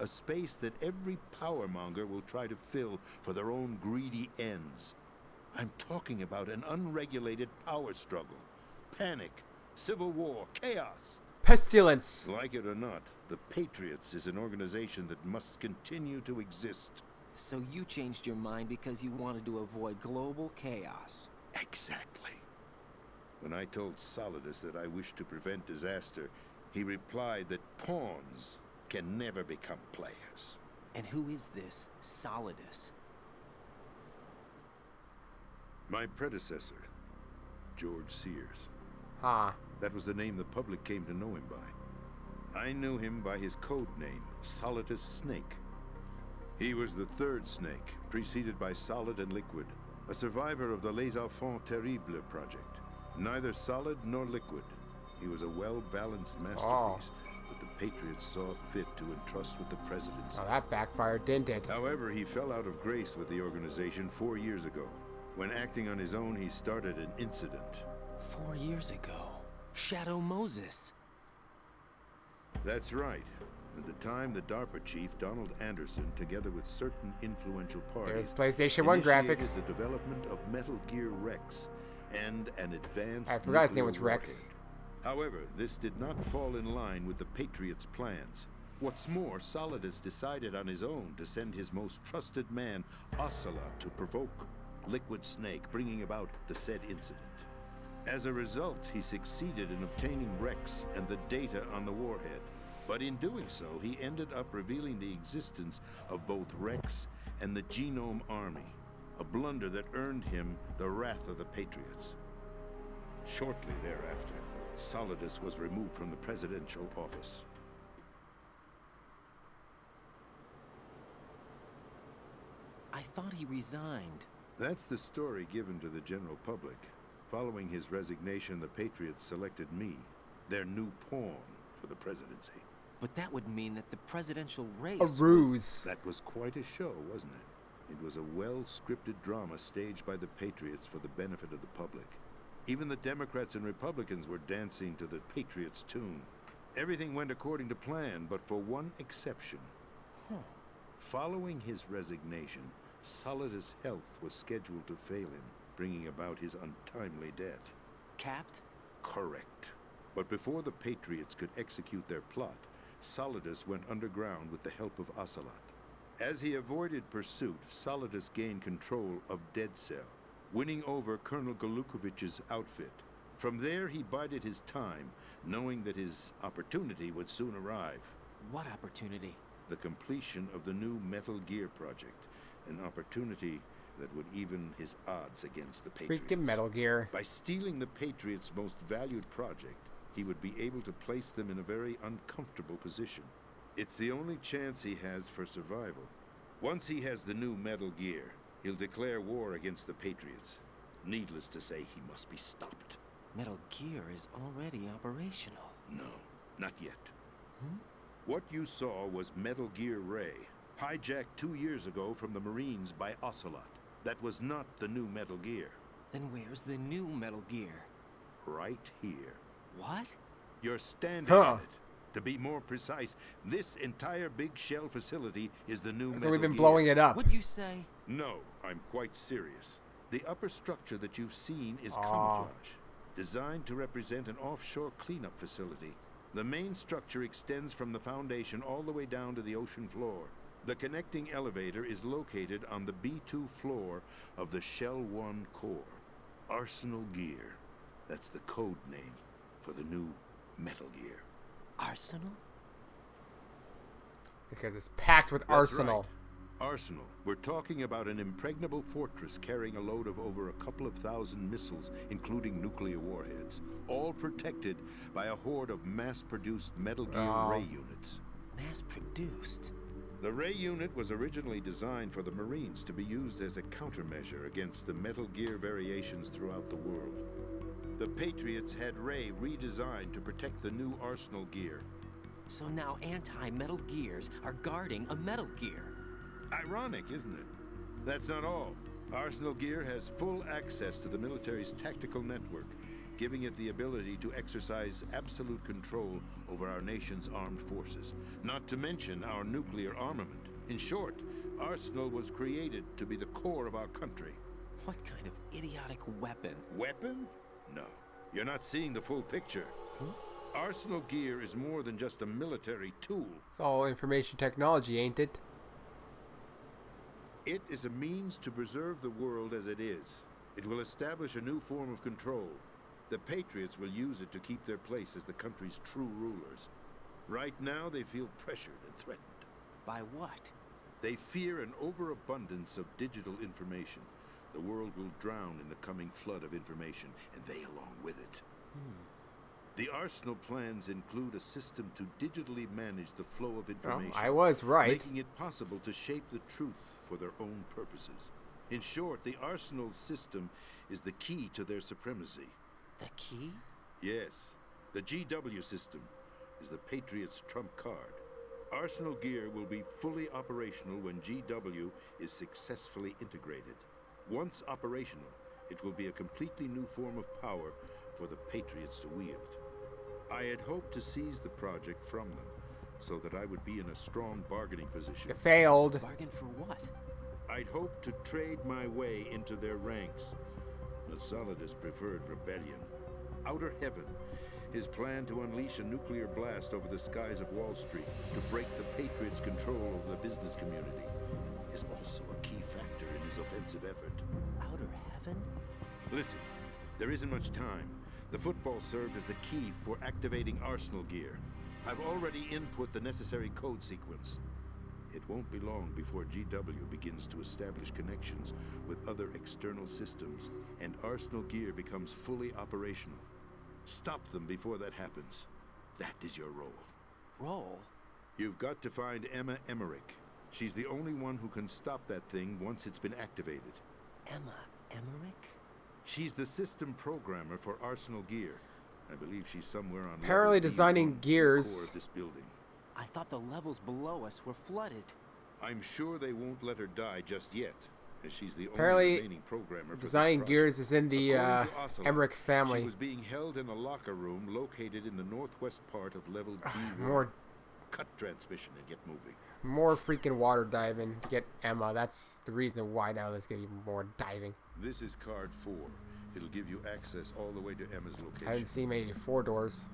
A space that every powermonger will try to fill for their own greedy ends. I'm talking about an unregulated power struggle. Panic, civil war, chaos. Pestilence. Like it or not, the Patriots is an organization that must continue to exist. So you changed your mind because you wanted to avoid global chaos. Exactly. When I told Solidus that I wished to prevent disaster, he replied that pawns can never become players. And who is this Solidus? My predecessor, George Sears. Huh. That was the name the public came to know him by. I knew him by his code name, Solidus Snake. He was the third snake, preceded by Solid and Liquid, a survivor of the Les Enfants Terribles project. Neither solid nor liquid. He was a well-balanced masterpiece that the Patriots saw fit to entrust with the presidency. Oh, that backfired, didn't it? However, he fell out of grace with the organization 4 years ago. When acting on his own, he started an incident. 4 years ago. Shadow Moses. That's right. At the time, the DARPA chief, Donald Anderson, together with certain influential parties, There's PlayStation 1 initiated graphics. the development of Metal Gear Rex and an advanced I forgot his name nuclear was Rex. warhead. However, this did not fall in line with the Patriots' plans. What's more, Solidus decided on his own to send his most trusted man, Ocelot, to provoke Liquid Snake, bringing about the said incident. As a result, he succeeded in obtaining Rex and the data on the warhead. But in doing so, he ended up revealing the existence of both Rex and the Genome Army, a blunder that earned him the wrath of the Patriots. Shortly thereafter, Solidus was removed from the presidential office. I thought he resigned. That's the story given to the general public. Following his resignation, the Patriots selected me, their new pawn, for the presidency. But that would mean that the presidential race A ruse. That was quite a show, wasn't it? It was a well-scripted drama staged by the Patriots for the benefit of the public. Even the Democrats and Republicans were dancing to the Patriots' tune. Everything went according to plan, but for one exception. Following his resignation, Solidus' health was scheduled to fail him, bringing about his untimely death. Capped? Correct. But before the Patriots could execute their plot, Solidus went underground with the help of Ocelot. As he avoided pursuit, Solidus gained control of Dead Cell, winning over Colonel Golukovich's outfit. From there, he bided his time, knowing that his opportunity would soon arrive. What opportunity? The completion of the new Metal Gear project, an opportunity that would even his odds against the Patriots. Freaking Metal Gear. By stealing the Patriots' most valued project, he would be able to place them in a very uncomfortable position. It's the only chance he has for survival. Once he has the new Metal Gear, he'll declare war against the Patriots. Needless to say, he must be stopped. Metal Gear is already operational. No, not yet. What you saw was Metal Gear Ray, hijacked 2 years ago from the Marines by Ocelot. That was not the new Metal Gear. Then where's the new Metal Gear? Right here. What? You're standing Huh. on it. To be more precise, this entire big shell facility is the new So Metal we've been Gear. blowing it up. What'd you say? No, I'm quite serious. The upper structure that you've seen is Aw. camouflage, designed to represent an offshore cleanup facility. The main structure extends from the foundation all the way down to the ocean floor. The connecting elevator is located on the B2 floor of the Shell 1 core. Arsenal Gear. That's the code name for the new Metal Gear. Arsenal? Because it's packed with That's arsenal. right. Arsenal. We're talking about an impregnable fortress carrying a load of over a couple of thousand missiles, including nuclear warheads, all protected by a horde of mass-produced Metal Gear Ray units. Mass-produced? The Ray unit was originally designed for the Marines to be used as a countermeasure against the Metal Gear variations throughout the world. The Patriots had Ray redesigned to protect the new Arsenal Gear. So now anti-Metal Gears are guarding a Metal Gear. Ironic, isn't it? That's not all. Arsenal Gear has full access to the military's tactical network, giving it the ability to exercise absolute control over our nation's armed forces, not to mention our nuclear armament. In short, Arsenal was created to be the core of our country. What kind of idiotic weapon? Weapon? No. You're not seeing the full picture. Arsenal Gear is more than just a military tool. It's all information technology, ain't it? It is a means to preserve the world as it is. It will establish a new form of control. The Patriots will use it to keep their place as the country's true rulers. Right now, they feel pressured and threatened. By what? They fear an overabundance of digital information. The world will drown in the coming flood of information, and they along with it. The Arsenal plans include a system to digitally manage the flow of information. I was right. Making it possible to shape the truth for their own purposes. In short, the Arsenal system is the key to their supremacy. The key? Yes, the GW system is the Patriots' trump card. Arsenal Gear will be fully operational when GW is successfully integrated. Once operational, it will be a completely new form of power for the Patriots to wield. I had hoped to seize the project from them, so that I would be in a strong bargaining position. It failed. Bargain for what? I'd hoped to trade my way into their ranks. Ocelot preferred rebellion. Outer Heaven, his plan to unleash a nuclear blast over the skies of Wall Street to break the Patriots' control over the business community, is also a key factor in his offensive effort. Outer Heaven? Listen, there isn't much time. The football served as the key for activating Arsenal Gear. I've already input the necessary code sequence. It won't be long before GW begins to establish connections with other external systems, and Arsenal Gear becomes fully operational. Stop them before that happens. That is your role. Role? You've got to find Emma Emmerich. She's the only one who can stop that thing once it's been activated. Emma Emmerich? She's the system programmer for Arsenal Gear. I believe she's somewhere on Apparently level designing B1, gears. the core of this building. I thought the levels below us were flooded. I'm sure they won't let her die just yet, as she's the Apparently, only remaining programmer for designing this gears is in the According to Ocelot, Emmerich family. She was being held in a locker room located in the northwest part of level B1. More, Cut transmission and get moving. more freaking water diving to get Emma. That's the reason why now there's gonna be more diving. This is card 4. It'll give you access all the way to Emma's I haven't location. seen many 4 doors.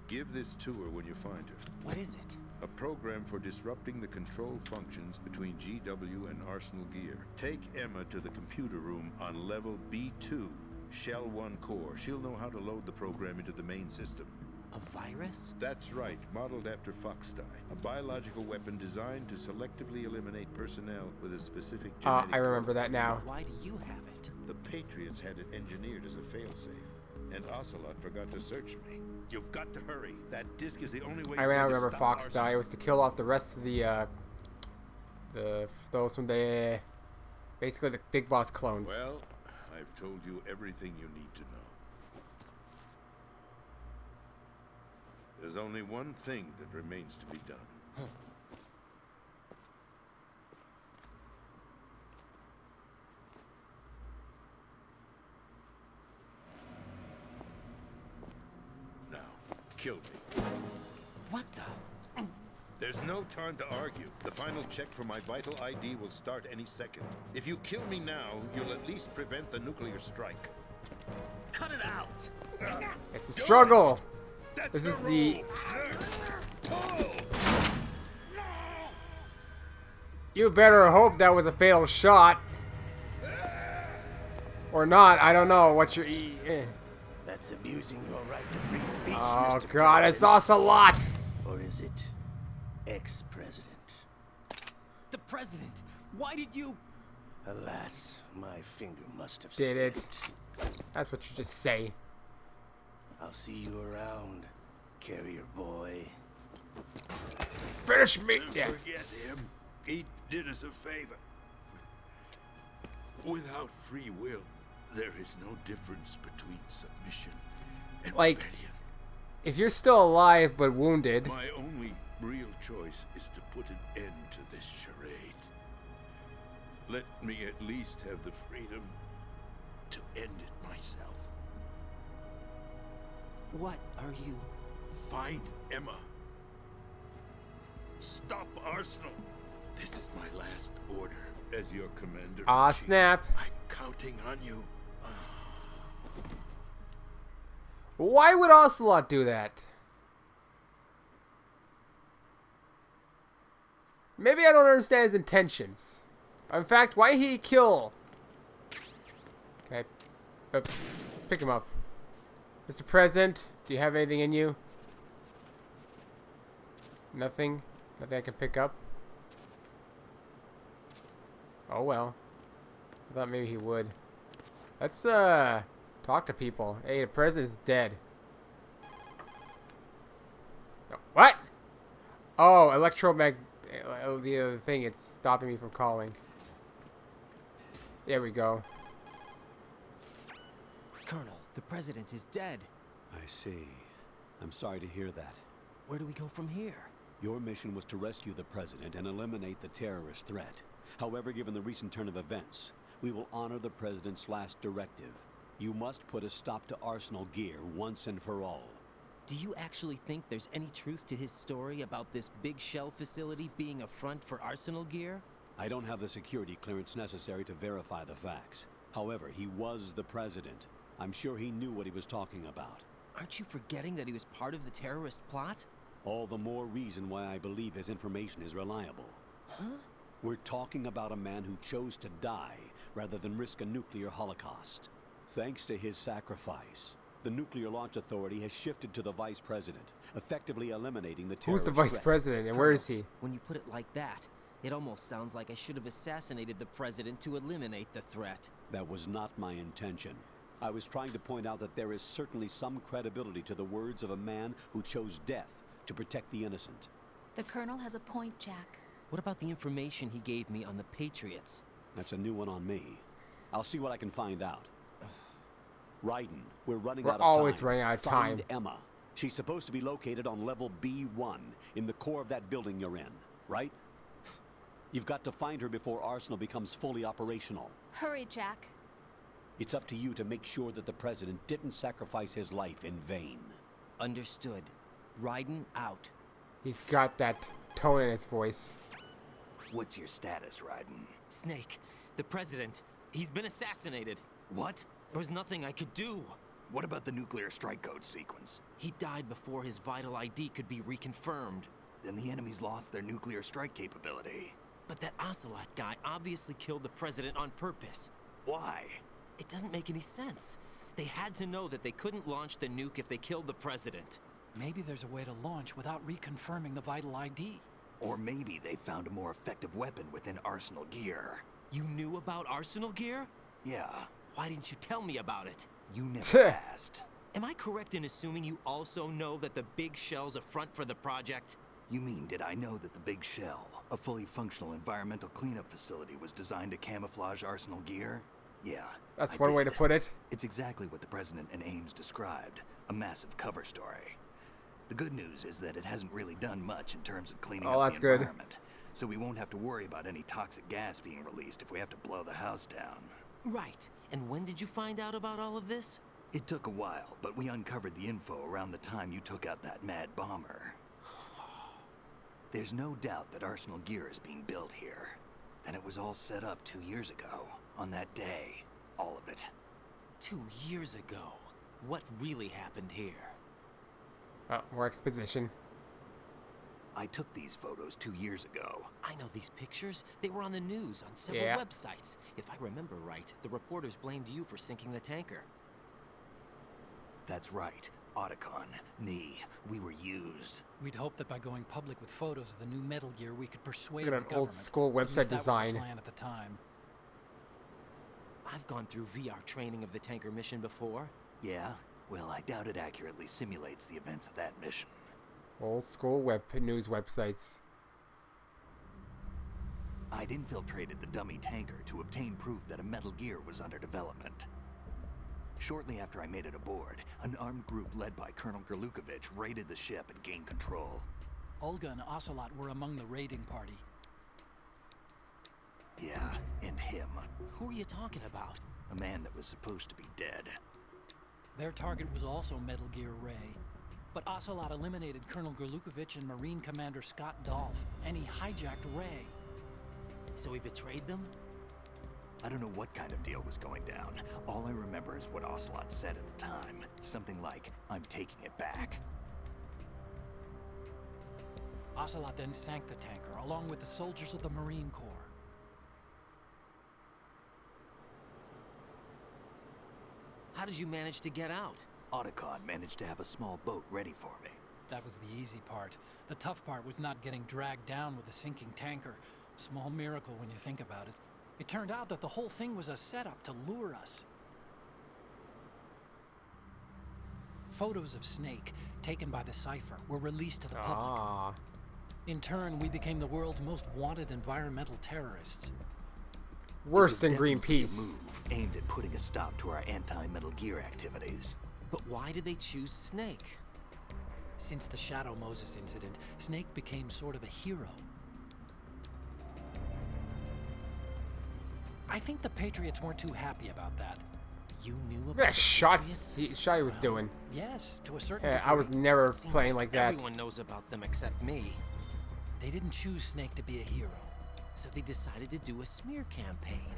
Give this to her when you find her. What is it? A program for disrupting the control functions between GW and Arsenal Gear. Take Emma to the computer room on level B2, Shell 1 core. She'll know how to load the program into the main system. A virus? That's right, modeled after Foxdie, a biological weapon designed to selectively eliminate personnel with a specific genetic I remember code. that now. Why do you have it? The Patriots had it engineered as a failsafe, and Ocelot forgot to search me. You've got to hurry. That disc is the only way. I you're going to remember stop Fox Arsenal. Die. It was to kill off the rest of those from the basically the Big Boss clones. Well, I've told you everything you need to know. There's only one thing that remains to be done. killed me. What the? There's no time to argue. The final check for my vital ID will start any second. If you kill me now, you'll at least prevent the nuclear strike. Cut it out! It's a struggle. That's This is the the... rule. You better hope that was a fatal shot. Or not. I don't know what you're... That's abusing your right to free speech, Oh, Mr. God. It's President. Ocelot. Or is it ex-president? The president! Why did you... Alas, my finger must have Did it. slipped. That's what you just say. I'll see you around, carrier boy. Finish me. Don't Yeah. forget him. He did us a favor. Without free will, there is no difference between submission and Like, rebellion. if you're still alive but wounded... My only real choice is to put an end to this charade. Let me at least have the freedom to end it myself. What are you... Find Emma. Stop Arsenal. This is my last order as your commander. Aw, snap. I'm counting on you. Why would Ocelot do that? Maybe I don't understand his intentions. In fact, why did he kill? Okay. Oops. Let's pick him up. Mr. President, do you have anything in you? Nothing? Nothing I can pick up? Oh well. I thought maybe he would. Let's talk to people. Hey, the president's dead. No, what? Oh, the other thing, it's stopping me from calling. There we go. Colonel, the president is dead. I see. I'm sorry to hear that. Where do we go from here? Your mission was to rescue the president and eliminate the terrorist threat. However, given the recent turn of events, we will honor the president's last directive. You must put a stop to Arsenal Gear once and for all. Do you actually think there's any truth to his story about this big shell facility being a front for Arsenal Gear? I don't have the security clearance necessary to verify the facts. However, he was the president. I'm sure he knew what he was talking about. Aren't you forgetting that he was part of the terrorist plot? All the more reason why I believe his information is reliable. Huh? We're talking about a man who chose to die rather than risk a nuclear holocaust. Thanks to his sacrifice, the Nuclear Launch Authority has shifted to the vice president, effectively eliminating the terrorist Who's the vice threat. president and where is he? When you put it like that, it almost sounds like I should have assassinated the president to eliminate the threat. That was not my intention. I was trying to point out that there is certainly some credibility to the words of a man who chose death to protect the innocent. The Colonel has a point, Jack. What about the information he gave me on the Patriots? That's a new one on me. I'll see what I can find out. Raiden, we're running We're out of time. always running out of time. Find Emma. She's supposed to be located on level B1 in the core of that building you're in, right? You've got to find her before Arsenal becomes fully operational. Hurry, Jack. It's up to you to make sure that the president didn't sacrifice his life in vain. Understood. Raiden out. He's got that tone in his voice. What's your status, Raiden? Snake, the president, he's been assassinated. What? There was nothing I could do. What about the nuclear strike code sequence? He died before his vital ID could be reconfirmed. Then the enemy's lost their nuclear strike capability. But that Ocelot guy obviously killed the president on purpose. Why? It doesn't make any sense. They had to know that they couldn't launch the nuke if they killed the president. Maybe there's a way to launch without reconfirming the vital ID. Or maybe they found a more effective weapon within Arsenal Gear. You knew about Arsenal Gear? Yeah, Why didn't you tell me about it? you never asked. Am I correct in assuming you also know that the big shell's a front for the project? You mean, did I know that the Big Shell, a fully functional environmental cleanup facility, was designed to camouflage Arsenal Gear? Yeah. That's I one way to did. put it. It's exactly what the President and Ames described, a massive cover story. The good news is that it hasn't really done much in terms of cleaning Oh, up that's the good. environment, so we won't have to worry about any toxic gas being released if we have to blow the house down. Right. And when did you find out about all of this? It took a while, but we uncovered the info around the time you took out that mad bomber. There's no doubt that Arsenal gear is being built here. And it was all set up 2 years ago, on that day. All of it. 2 years ago? What really happened here? Oh, more exposition. I took these photos 2 years ago. I know these pictures. They were on the news, on several websites. If I remember right, the reporters blamed you for sinking the tanker. That's right. Otacon, me, we were used. We'd hoped that by going public with photos of the new Metal Gear, we could persuade Look the at an government. old school At least website that was design. the plan at the time. I've gone through VR training of the tanker mission before. Yeah? Well, I doubt it accurately simulates the events of that mission. Old school news websites. I'd infiltrated the dummy tanker to obtain proof that a Metal Gear was under development. Shortly after I made it aboard, an armed group led by Colonel Gerlukovich raided the ship and gained control. Olga and Ocelot were among the raiding party. Yeah, and him. Who are you talking about? A man that was supposed to be dead. Their target was also Metal Gear Ray. But Ocelot eliminated Colonel Gerlukovich and Marine Commander Scott Dolph, and he hijacked Ray. So he betrayed them? I don't know what kind of deal was going down. All I remember is what Ocelot said at the time. Something like, "I'm taking it back." Ocelot then sank the tanker, along with the soldiers of the Marine Corps. How did you manage to get out? Otacon managed to have a small boat ready for me. That was the easy part. The tough part was not getting dragged down with a sinking tanker. Small miracle when you think about it. It turned out that the whole thing was a setup to lure us. Photos of Snake, taken by the Cypher, were released to the public. In turn, we became the world's most wanted environmental terrorists. Worse than It was definitely Greenpeace. a move aimed at putting a stop to our anti-Metal Gear activities. But why did they choose Snake? Since the Shadow Moses incident, Snake became sort of a hero. I think the Patriots weren't too happy about that. You knew Look about at that the shot Patriots? he was doing. Yes, to a certain Yeah, degree. I was never Seems playing like that. Everyone knows about them except me. They didn't choose Snake to be a hero. So they decided to do a smear campaign.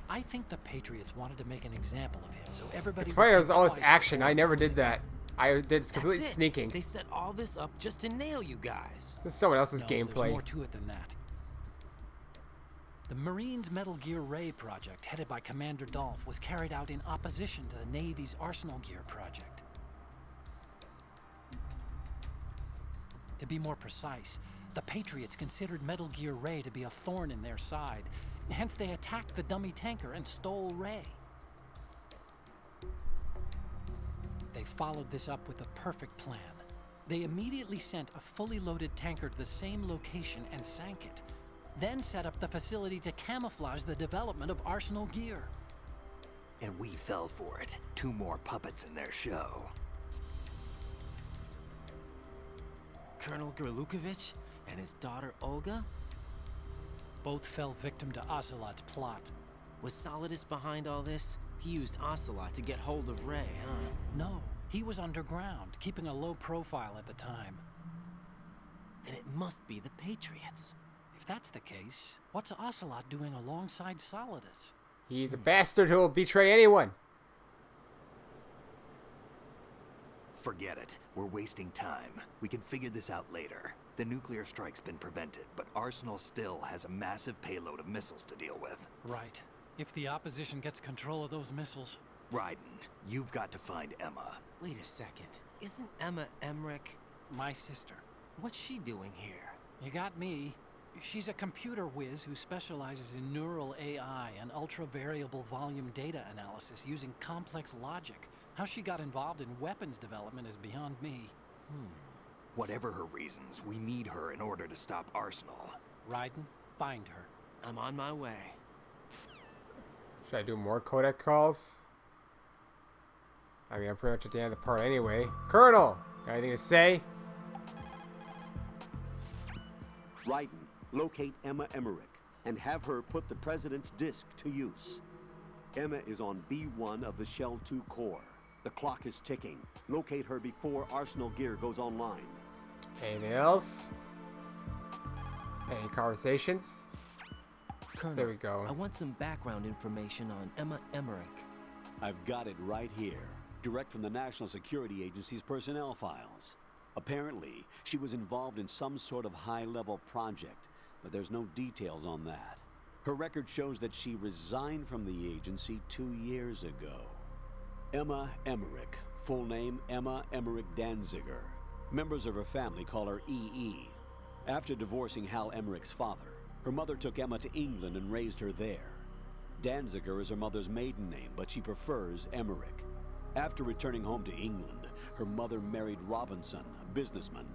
I think the Patriots wanted to make an example of him, so everybody... It's funny, would there was think all this twice action. before I never did using that. I did completely That's it. sneaking. They set all this up just to nail you guys. This is someone else's No, there's gameplay. more to it than that. The Marines' Metal Gear Ray project, headed by Commander Dolph, was carried out in opposition to the Navy's Arsenal Gear project. To be more precise, the Patriots considered Metal Gear Ray to be a thorn in their side. Hence, they attacked the dummy tanker and stole Ray. They followed this up with a perfect plan. They immediately sent a fully loaded tanker to the same location and sank it. Then set up the facility to camouflage the development of Arsenal Gear. And we fell for it. 2 more puppets in their show. Colonel Gerlukovich and his daughter Olga? Both fell victim to Ocelot's plot. Was Solidus behind all this? He used Ocelot to get hold of Ray, huh? No, he was underground, keeping a low profile at the time. Then it must be the Patriots. If that's the case, what's Ocelot doing alongside Solidus? He's a bastard who will betray anyone. Forget it. We're wasting time. We can figure this out later. The nuclear strike's been prevented, but Arsenal still has a massive payload of missiles to deal with. Right. If the opposition gets control of those missiles... Raiden, you've got to find Emma. Wait a second. Isn't Emma Emmerich? My sister. What's she doing here? You got me. She's a computer whiz who specializes in neural AI and ultra-variable volume data analysis using complex logic. How she got involved in weapons development is beyond me. Whatever her reasons, we need her in order to stop Arsenal. Raiden, find her. I'm on my way. Should I do more codec calls? I mean, I'm pretty much at the end of the part anyway. Colonel, got anything to say? Raiden, locate Emma Emmerich and have her put the President's disc to use. Emma is on B1 of the Shell 2 core. The clock is ticking. Locate her before Arsenal gear goes online. Anything else? Any conversations? Colonel, There we go. I want some background information on Emma Emmerich. I've got it right here. Direct from the National Security Agency's personnel files. Apparently, she was involved in some sort of high-level project, but there's no details on that. Her record shows that she resigned from the agency 2 years ago. Emma Emmerich, full name Emma Emmerich Danziger. Members of her family call her EE. After divorcing Hal Emmerich's father, her mother took Emma to England and raised her there. Danziger is her mother's maiden name, but she prefers Emmerich. After returning home to England, her mother married Robinson, a businessman.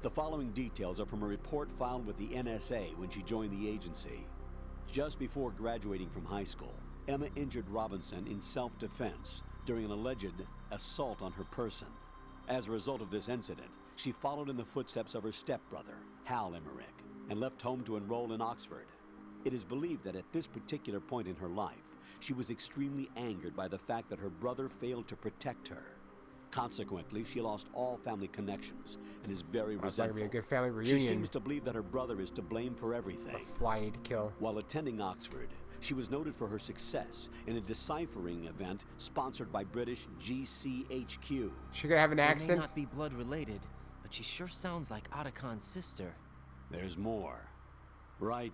The following details are from a report filed with the NSA when she joined the agency. Just before graduating from high school, Emma injured Robinson in self-defense during an alleged assault on her person. As a result of this incident, she followed in the footsteps of her stepbrother, Hal Emmerich, and left home to enroll in Oxford. It is believed that at this particular point in her life, she was extremely angered by the fact that her brother failed to protect her. Consequently, she lost all family connections and is very resentful. It's not gonna be a good family reunion. She seems to believe that her brother is to blame for everything. It's a fly you need to kill. While attending Oxford, she was noted for her success in a deciphering event sponsored by British GCHQ. She gonna have an accent? They may not be blood related, but she sure sounds like Otacon's sister. There's more. Raiden,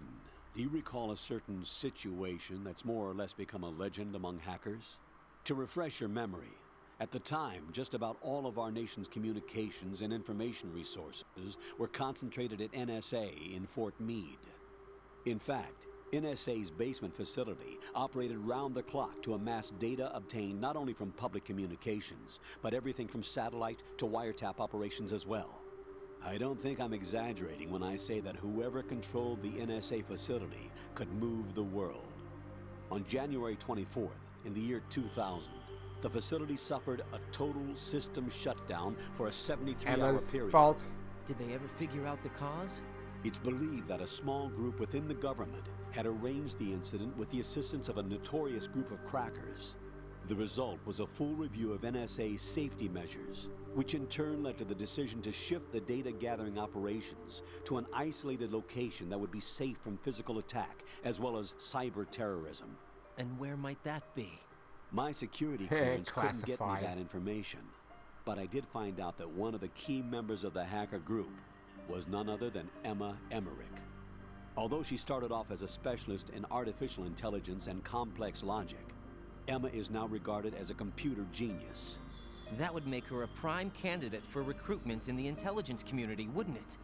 do you recall a certain situation that's more or less become a legend among hackers? To refresh your memory, at the time, just about all of our nation's communications and information resources were concentrated at NSA in Fort Meade. In fact, NSA's basement facility operated round the clock to amass data obtained not only from public communications, but everything from satellite to wiretap operations as well. I don't think I'm exaggerating when I say that whoever controlled the NSA facility could move the world. On January 24th, in the year 2000, the facility suffered a total system shutdown for a 73-hour period. Fault. Did they ever figure out the cause? It's believed that a small group within the government had arranged the incident with the assistance of a notorious group of crackers. The result was a full review of NSA's safety measures, which in turn led to the decision to shift the data-gathering operations to an isolated location that would be safe from physical attack, as well as cyber terrorism. And where might that be? My security clearance couldn't get me Classified. that information, but I did find out that one of the key members of the hacker group was none other than Emma Emmerich. Although she started off as a specialist in artificial intelligence and complex logic, Emma is now regarded as a computer genius. That would make her a prime candidate for recruitment in the intelligence community, wouldn't it?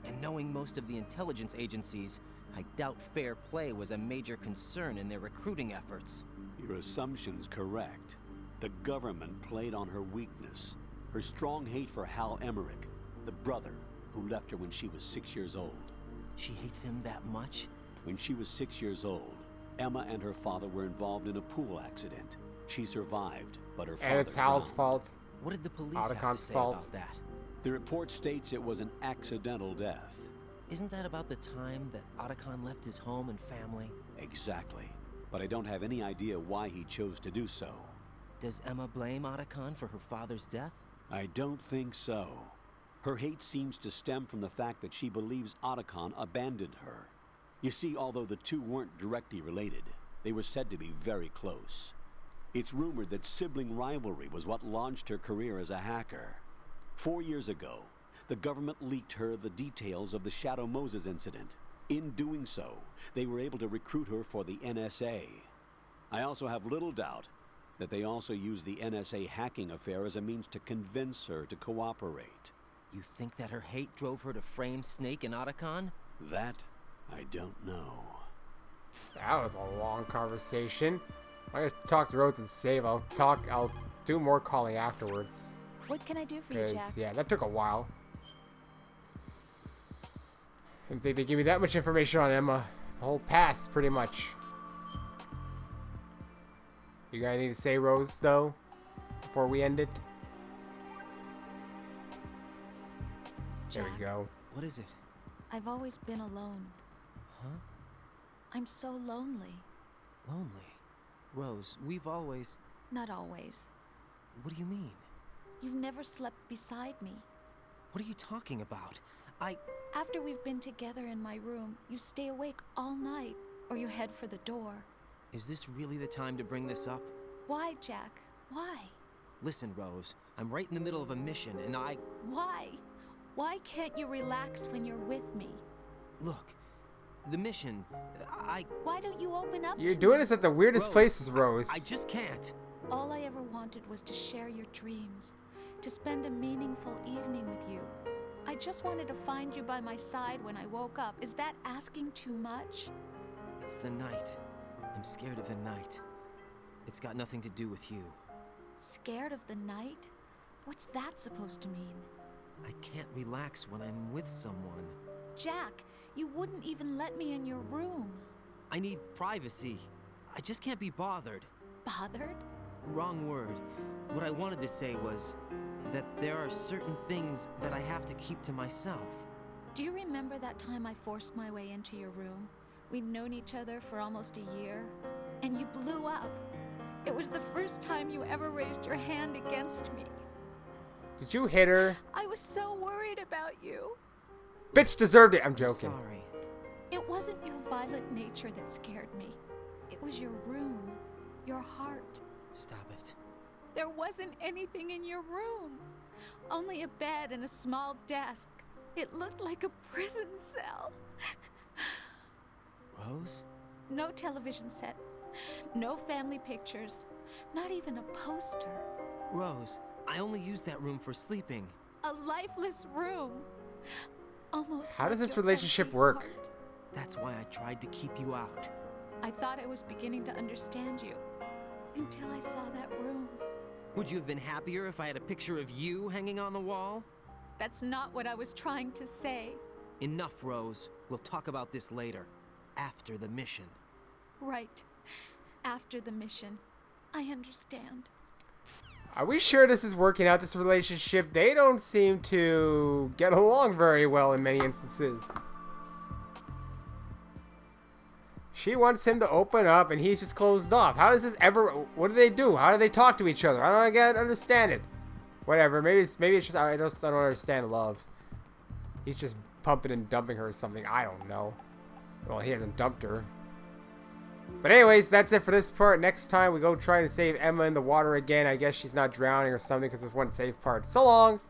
And knowing most of the intelligence agencies, I doubt fair play was a major concern in their recruiting efforts. Your assumption's correct. The government played on her weakness, her strong hate for Hal Emmerich, the brother who left her when she was 6 years old. She hates him that much? When she was 6 years old, Emma and her father were involved in a pool accident. She survived, but her father And it's Hal's drowned. fault. What did the police have to Otacon's say fault. about that? The report states it was an accidental death. Isn't that about the time that Otacon left his home and family? Exactly. But I don't have any idea why he chose to do so. Does Emma blame Otacon for her father's death? I don't think so. Her hate seems to stem from the fact that she believes Otacon abandoned her. You see, although the two weren't directly related, they were said to be very close. It's rumored that sibling rivalry was what launched her career as a hacker. 4 years ago, the government leaked her the details of the Shadow Moses incident. In doing so, they were able to recruit her for the NSA. I also have little doubt that they also used the NSA hacking affair as a means to convince her to cooperate. You think that her hate drove her to frame Snake and Otacon? That, I don't know. That was a long conversation. I'm gonna talk to Rhodes and save. I'll do more calling afterwards. What can I do for you, 'Cause, Jack? yeah, that took a while. Didn't think they give me that much information on Emma. The whole past, pretty much. You got anything to say, Rose, though, before we end it? There we Jack, go. What is it? I've always been alone. Huh? I'm so lonely. Lonely. Rose, we've always... Not always. What do you mean? You've never slept beside me. What are you talking about? After we've been together in my room, you stay awake all night, or you head for the door. Is this really the time to bring this up? Why, Jack? Why? Listen, Rose, I'm right in the middle of a mission, and Why? Why can't you relax when you're with me? Look, the mission, Why don't you open up You're to doing me? this at the weirdest Rose, places, Rose. I just can't. All I ever wanted was to share your dreams, to spend a meaningful evening with you. I just wanted to find you by my side when I woke up. Is that asking too much? It's the night. I'm scared of the night. It's got nothing to do with you. Scared of the night? What's that supposed to mean? I can't relax when I'm with someone. Jack, you wouldn't even let me in your room. I need privacy. I just can't be bothered. Bothered? Wrong word. What I wanted to say was that there are certain things that I have to keep to myself. Do you remember that time I forced my way into your room? We'd known each other for almost a year, and you blew up. It was the first time you ever raised your hand against me. Did you hit her? I was so worried about you. Bitch deserved it. I'm joking. Sorry. It wasn't your violent nature that scared me. It was your room, your heart. Stop it. There wasn't anything in your room. Only a bed and a small desk. It looked like a prison cell. Rose? No television set. No family pictures. Not even a poster. Rose, I only use that room for sleeping. A lifeless room. Almost How like does this your relationship empty work? heart. That's why I tried to keep you out. I thought I was beginning to understand you. Until I saw that room. Would you have been happier if I had a picture of you hanging on the wall? That's not what I was trying to say. Enough, Rose. We'll talk about this later. After the mission. Right. After the mission. I understand. Are we sure this is working out, this relationship? They don't seem to get along very well in many instances. She wants him to open up and he's just closed off. How does this ever... What do they do? How do they talk to each other? I don't understand it. Whatever. Maybe it's just... I don't understand love. He's just pumping and dumping her or something. I don't know. Well, he hasn't dumped her. But anyways, that's it for this part. Next time we go try to save Emma in the water again. I guess she's not drowning or something because it's one safe part. So long!